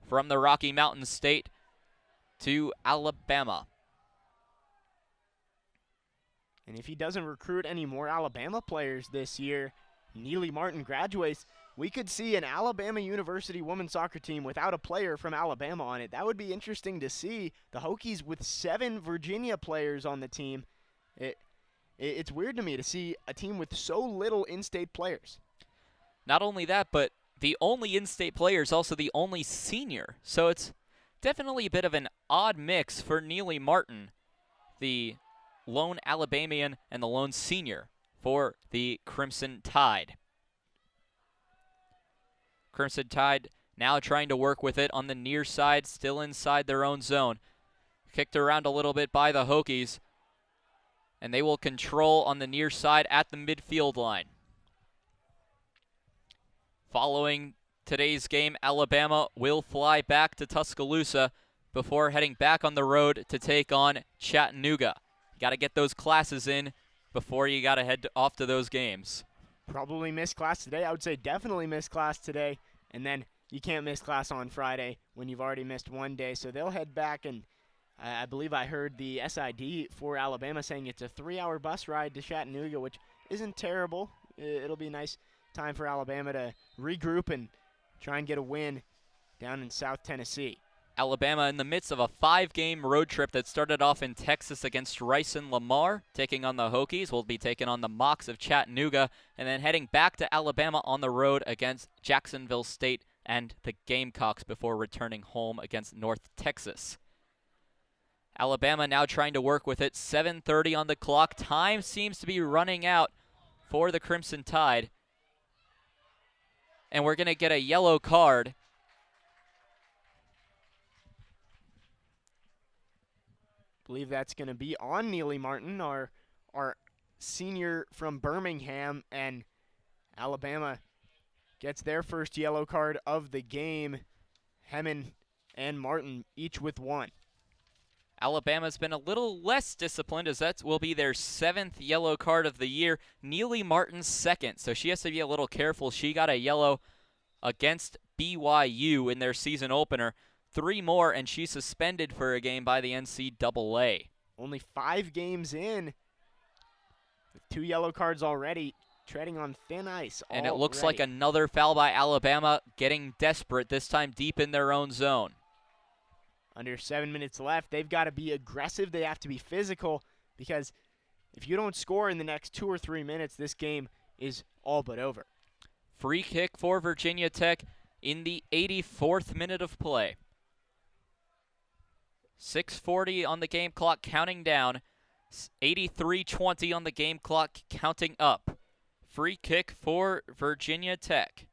from the Rocky Mountain State to Alabama. And if he doesn't recruit any more Alabama players this year, Neely Martin graduates, we could see an Alabama University women's soccer team without a player from Alabama on it. That would be interesting to see. The Hokies with 7 Virginia players on the team. It's weird to me to see a team with so little in-state players. Not only that, but the only in-state player is also the only senior. So it's definitely a bit of an odd mix for Neely Martin, the lone Alabamian and the lone senior for the Crimson Tide. Crimson Tide now trying to work with it on the near side, still inside their own zone. Kicked around a little bit by the Hokies, and they will control on the near side at the midfield line. Following today's game, Alabama will fly back to Tuscaloosa before heading back on the road to take on Chattanooga. You got to get those classes in before you got to head off to those games. Probably miss class today. I would say definitely miss class today, and then you can't miss class on Friday when you've already missed one day. So they'll head back, and I believe I heard the SID for Alabama saying it's a 3-hour bus ride to Chattanooga, which isn't terrible. It'll be a nice time for Alabama to regroup and try and get a win down in South Tennessee. Alabama in the midst of a 5-game road trip that started off in Texas against Rice and Lamar, taking on the Hokies. Will be taking on the Mocs of Chattanooga, and then heading back to Alabama on the road against Jacksonville State and the Gamecocks before returning home against North Texas. Alabama now trying to work with it. 7:30 on the clock. Time seems to be running out for the Crimson Tide. And we're going to get a yellow card. I believe that's going to be on Neely Martin, our senior from Birmingham, and Alabama gets their first yellow card of the game. Hemmen and Martin each with one. Alabama's been a little less disciplined, as that will be their 7th yellow card of the year. Neely Martin's 2nd, so she has to be a little careful. She got a yellow against BYU in their season opener. 3 more, and she's suspended for a game by the NCAA. Only 5 games in, with 2 yellow cards already, treading on thin ice And it looks like another foul by Alabama, getting desperate, this time deep in their own zone. Under 7 minutes left, they've got to be aggressive. They have to be physical, because if you don't score in the next 2 or 3 minutes, this game is all but over. Free kick for Virginia Tech in the 84th minute of play. 6:40 on the game clock, counting down. 83:20 on the game clock, counting up. Free kick for Virginia Tech.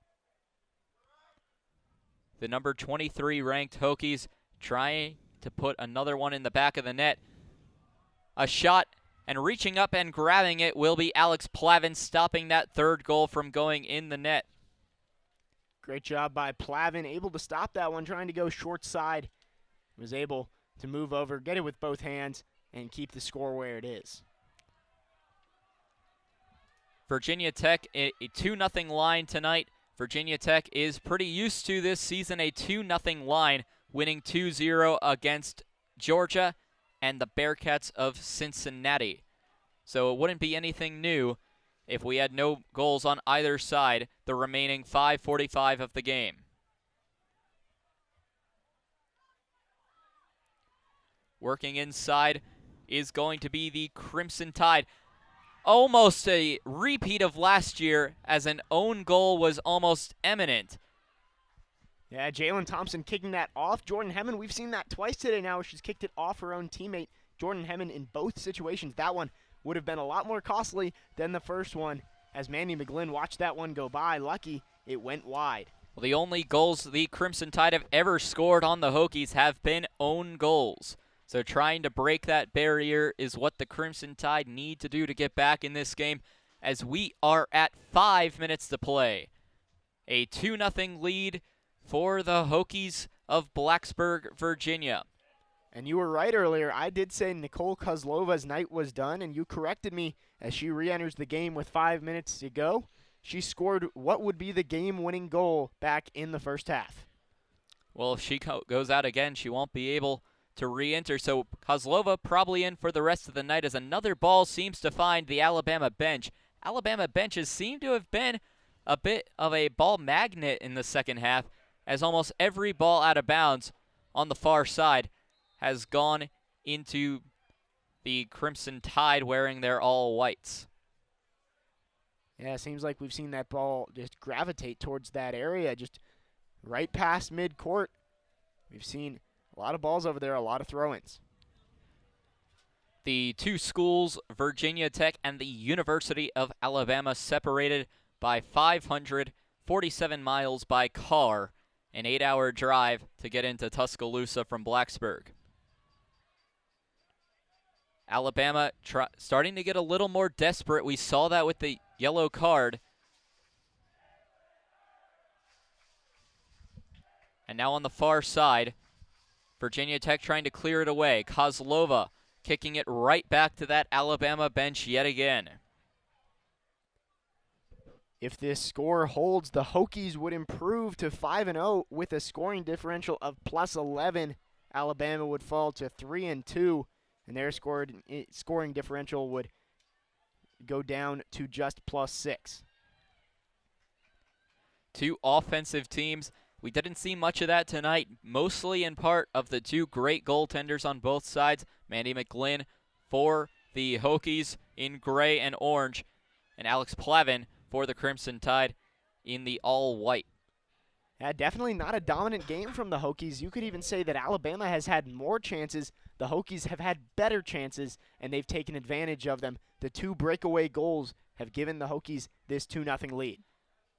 The number 23 ranked Hokies trying to put another one in the back of the net. A shot, and reaching up and grabbing it will be Alex Plavin, stopping that 3rd goal from going in the net. Great job by Plavin, able to stop that one, trying to go short side. Was able to move over, get it with both hands, and keep the score where it is. Virginia Tech, a 2-0 line tonight. Virginia Tech is pretty used to this season, a 2-0 line, winning 2-0 against Georgia and the Bearcats of Cincinnati. So it wouldn't be anything new if we had no goals on either side the remaining 5:45 of the game. Working inside is going to be the Crimson Tide. Almost a repeat of last year, as an own goal was almost imminent. Yeah, Jalen Thompson kicking that off. Jordan Hemmen, we've seen that twice today now. She's kicked it off her own teammate, Jordan Hemmen, in both situations. That one would have been a lot more costly than the first one, as Mandy McGlynn watched that one go by. Lucky it went wide. Well, the only goals the Crimson Tide have ever scored on the Hokies have been own goals. So trying to break that barrier is what the Crimson Tide need to do to get back in this game, as we are at 5 minutes to play. A 2-0 lead for the Hokies of Blacksburg, Virginia. And you were right earlier. I did say Nicole Kozlova's night was done, and you corrected me as she re-enters the game with 5 minutes to go. She scored what would be the game-winning goal back in the first half. Well, if she goes out again, she won't be able to re-enter. So Kozlova probably in for the rest of the night, as another ball seems to find the Alabama bench. Alabama benches seem to have been a bit of a ball magnet in the second half, as almost every ball out of bounds on the far side has gone into the Crimson Tide wearing their all whites. Yeah, it seems like we've seen that ball just gravitate towards that area, just right past midcourt. We've seen a lot of balls over there, a lot of throw-ins. The two schools, Virginia Tech and the University of Alabama, separated by 547 miles by car, an 8-hour drive to get into Tuscaloosa from Blacksburg. Alabama starting to get a little more desperate. We saw that with the yellow card. And now on the far side, Virginia Tech trying to clear it away. Kozlova kicking it right back to that Alabama bench yet again. If this score holds, the Hokies would improve to 5-0 with a scoring differential of +11. Alabama would fall to 3-2, and their scoring differential would go down to just +6. Two offensive teams. We didn't see much of that tonight, mostly in part of the two great goaltenders on both sides. Mandy McGlynn for the Hokies in gray and orange, and Alex Plavin for the Crimson Tide in the all-white. Yeah, definitely not a dominant game from the Hokies. You could even say that Alabama has had more chances. The Hokies have had better chances, and they've taken advantage of them. The two breakaway goals have given the Hokies this 2-0 lead.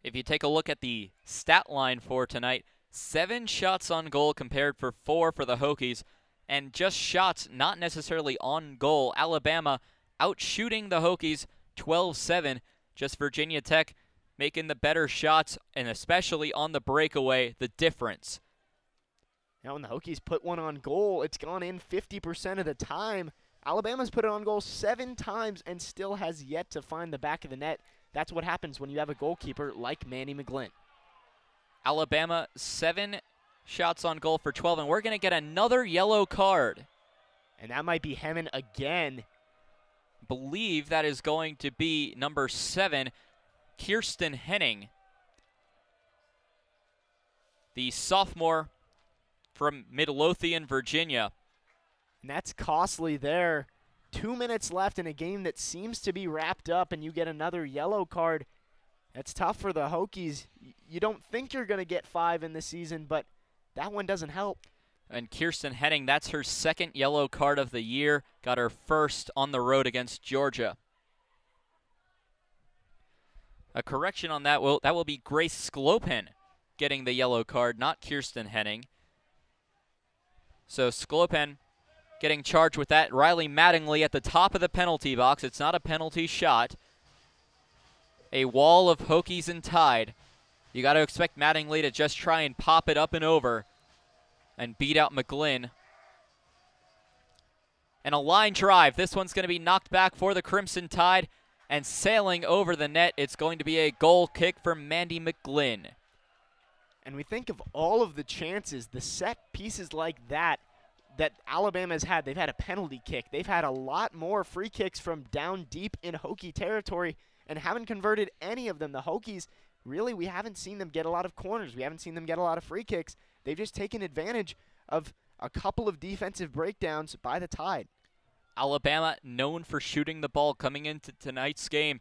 If you take a look at the stat line for tonight, 7 shots on goal compared for 4 for the Hokies, and just shots not necessarily on goal. Alabama outshooting the Hokies 12-7. Just Virginia Tech making the better shots, and especially on the breakaway, the difference. Now when the Hokies put one on goal, it's gone in 50% of the time. Alabama's put it on goal 7 times and still has yet to find the back of the net. That's what happens when you have a goalkeeper like Mandy McGlynn. Alabama, 7 shots on goal for 12, and we're going to get another yellow card. And that might be Hemmen again. Believe that is going to be number 7, Kirsten Henning, the sophomore from Midlothian, Virginia. And that's costly there. 2 minutes left in a game that seems to be wrapped up, and you get another yellow card. That's tough for the Hokies. You don't think you're going to get 5 in the season, but that one doesn't help. And Kirsten Henning, that's her 2nd yellow card of the year. Got her 1st on the road against Georgia. A correction on that will be Grace Sklopen getting the yellow card, not Kirsten Henning. So Sklopen getting charged with that. Riley Mattingly at the top of the penalty box. It's not a penalty shot. A wall of Hokies and Tide. You got to expect Mattingly to just try and pop it up and over and beat out McGlynn. And a line drive. This one's going to be knocked back for the Crimson Tide, and sailing over the net, it's going to be a goal kick for Mandy McGlynn. And we think of all of the chances, the set pieces like that Alabama's had. They've had a penalty kick. They've had a lot more free kicks from down deep in Hokie territory and haven't converted any of them. The Hokies, really, we haven't seen them get a lot of corners. We haven't seen them get a lot of free kicks. They've just taken advantage of a couple of defensive breakdowns by the Tide. Alabama known for shooting the ball coming into tonight's game,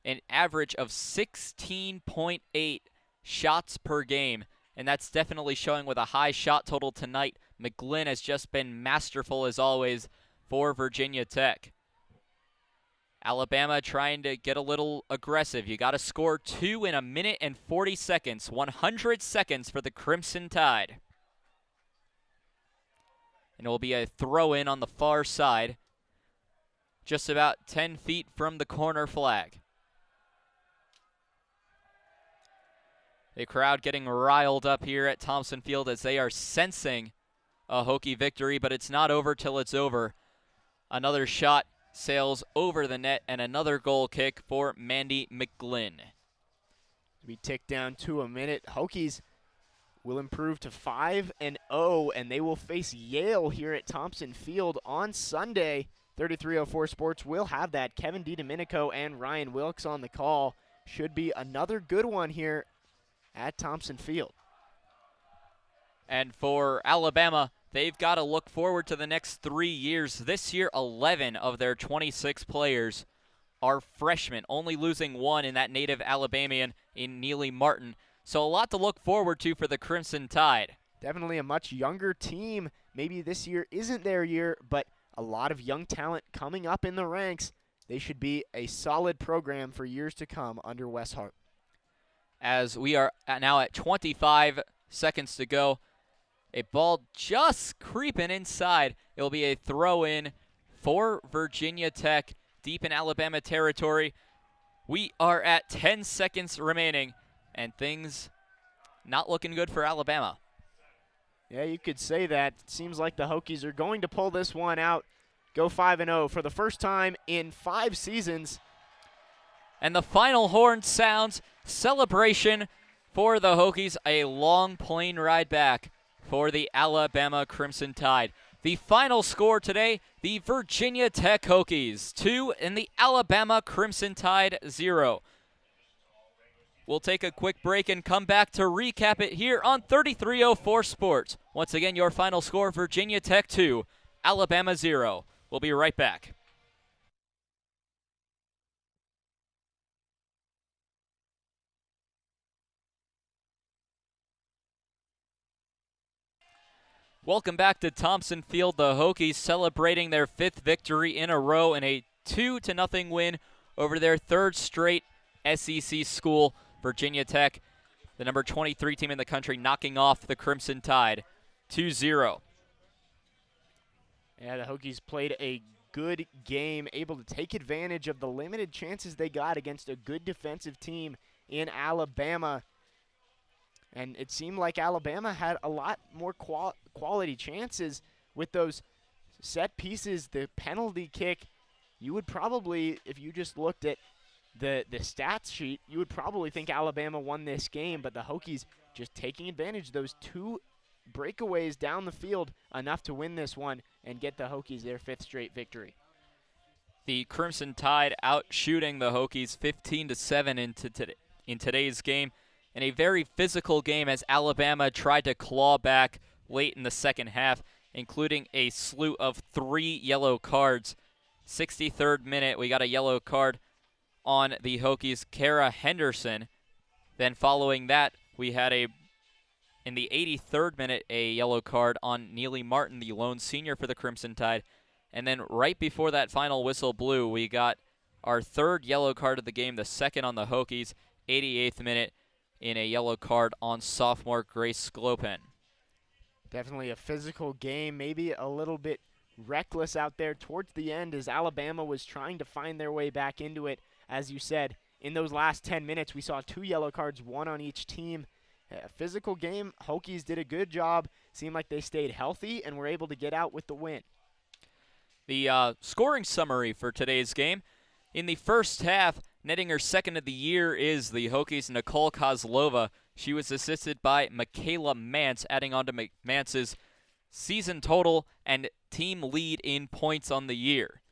an average of 16.8 shots per game, and that's definitely showing with a high shot total tonight. McGlynn has just been masterful as always for Virginia Tech. Alabama trying to get a little aggressive. You got to score 2 in 1 minute and 40 seconds. 100 seconds for the Crimson Tide. And it will be a throw-in on the far side, just about 10 feet from the corner flag. The crowd getting riled up here at Thompson Field as they are sensing a Hokie victory, but it's not over till it's over. Another shot sails over the net, and another goal kick for Mandy McGlynn. We tick down to a minute. Hokies will improve to 5-0, and they will face Yale here at Thompson Field on Sunday. 3304 Sports will have that. Kevin DiDomenico and Ryan Wilkes on the call. Should be another good one here at Thompson Field. And for Alabama, they've got to look forward to the next 3 years. This year, 11 of their 26 players are freshmen, only losing one in that native Alabamian in Neely Martin. So a lot to look forward to for the Crimson Tide. Definitely a much younger team. Maybe this year isn't their year, but a lot of young talent coming up in the ranks. They should be a solid program for years to come under Wes Hart. As we are now at 25 seconds to go, a ball just creeping inside. It'll be a throw-in for Virginia Tech deep in Alabama territory. We are at 10 seconds remaining, and things not looking good for Alabama. Yeah, you could say that. It seems like the Hokies are going to pull this one out, go 5-0 for the first time in 5 seasons. And the final horn sounds. Celebration for the Hokies, a long plane ride back for the Alabama Crimson Tide. The final score today, the Virginia Tech Hokies 2 and the Alabama Crimson Tide 0. We'll take a quick break and come back to recap it here on 3304 Sports. Once again, your final score, Virginia Tech 2, Alabama 0. We'll be right back. Welcome back to Thompson Field. The Hokies celebrating their 5th victory in a row in a 2-0 win over their 3rd straight SEC school, Virginia Tech, the number 23 team in the country, knocking off the Crimson Tide 2-0. Yeah, the Hokies played a good game, able to take advantage of the limited chances they got against a good defensive team in Alabama. And it seemed like Alabama had a lot more quality chances with those set pieces, the penalty kick. You would probably, if you just looked at the stats sheet, you would probably think Alabama won this game, but the Hokies just taking advantage of those 2 breakaways down the field enough to win this one and get the Hokies their 5th straight victory. The Crimson Tide out shooting the Hokies 15-7 in today's game. In a very physical game as Alabama tried to claw back late in the second half, including a slew of 3 yellow cards. 63rd minute, we got a yellow card on the Hokies, Kara Henderson. Then following that, we had in the 83rd minute, a yellow card on Neely Martin, the lone senior for the Crimson Tide. And then right before that final whistle blew, we got our 3rd yellow card of the game, the 2nd on the Hokies, 88th minute, in a yellow card on sophomore Grace Sklopen. Definitely a physical game, maybe a little bit reckless out there towards the end as Alabama was trying to find their way back into it. As you said, in those last 10 minutes, we saw 2 yellow cards, 1 on each team. A physical game. Hokies did a good job. Seemed like they stayed healthy and were able to get out with the win. The scoring summary for today's game. In the first half, netting her 2nd of the year is the Hokies' Nicole Kozlova. She was assisted by Michaela Mance, adding on to Mance's season total and team lead in points on the year.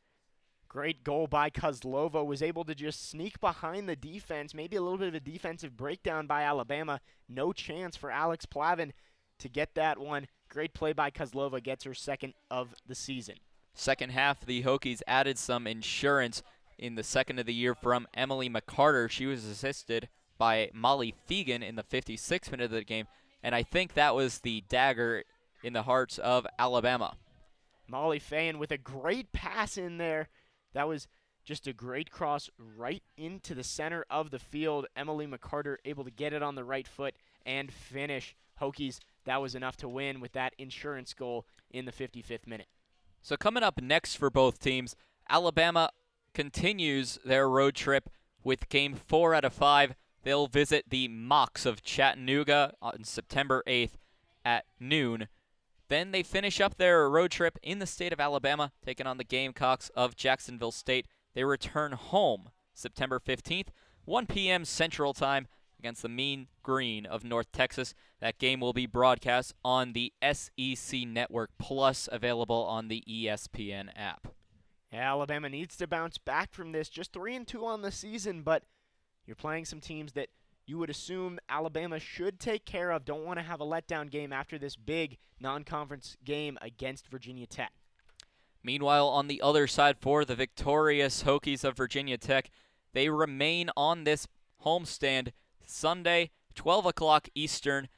Great goal by Kozlova. Was able to just sneak behind the defense. Maybe a little bit of a defensive breakdown by Alabama. No chance for Alex Plavin to get that one. Great play by Kozlova. Gets her 2nd of the season. Second half, the Hokies added some insurance in the 2nd of the year from Emily McCarter. She was assisted by Molly Fegan in the 56th minute of the game, and I think that was the dagger in the hearts of Alabama. Molly Fegan with a great pass in there. That was just a great cross right into the center of the field. Emily McCarter able to get it on the right foot and finish. Hokies, that was enough to win with that insurance goal in the 55th minute. So coming up next for both teams, Alabama continues their road trip with game 4 out of 5. They'll visit the Mocs of Chattanooga on September 8th at noon. Then they finish up their road trip in the state of Alabama, taking on the Gamecocks of Jacksonville State. They return home September 15th, 1 p.m. Central Time against the Mean Green of North Texas. That game will be broadcast on the SEC Network Plus, available on the ESPN app. Yeah, Alabama needs to bounce back from this. Just 3-2 on the season, but you're playing some teams that you would assume Alabama should take care of. Don't want to have a letdown game after this big non-conference game against Virginia Tech. Meanwhile, on the other side for the victorious Hokies of Virginia Tech, they remain on this homestand Sunday, 12 o'clock Eastern.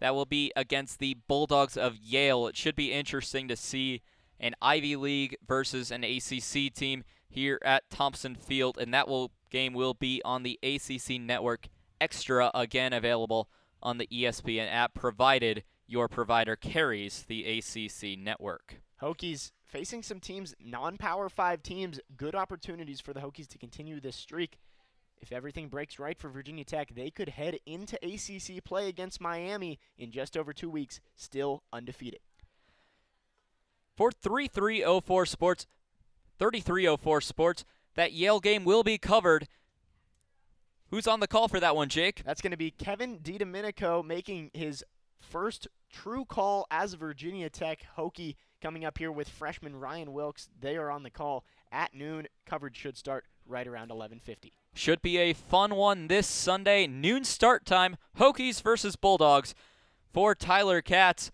That will be against the Bulldogs of Yale. It should be interesting to see an Ivy League versus an ACC team here at Thompson Field, and that game will be on the ACC Network Extra, again available on the ESPN app, provided your provider carries the ACC Network. Hokies facing some teams, non-Power 5 teams, good opportunities for the Hokies to continue this streak. If everything breaks right for Virginia Tech, they could head into ACC play against Miami in just over 2 weeks, still undefeated. For 3304 Sports, that Yale game will be covered. Who's on the call for that one, Jake? That's going to be Kevin DiDomenico making his first true call as a Virginia Tech Hokie, coming up here with freshman Ryan Wilkes. They are on the call at noon. Coverage should start right around 11:50. Should be a fun one this Sunday. Noon start time, Hokies versus Bulldogs. For Tyler Katz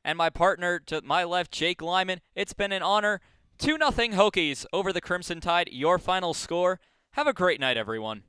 and my partner to my left, Jake Lyman, it's been an honor. 2-0 Hokies over the Crimson Tide, your final score. Have a great night, everyone.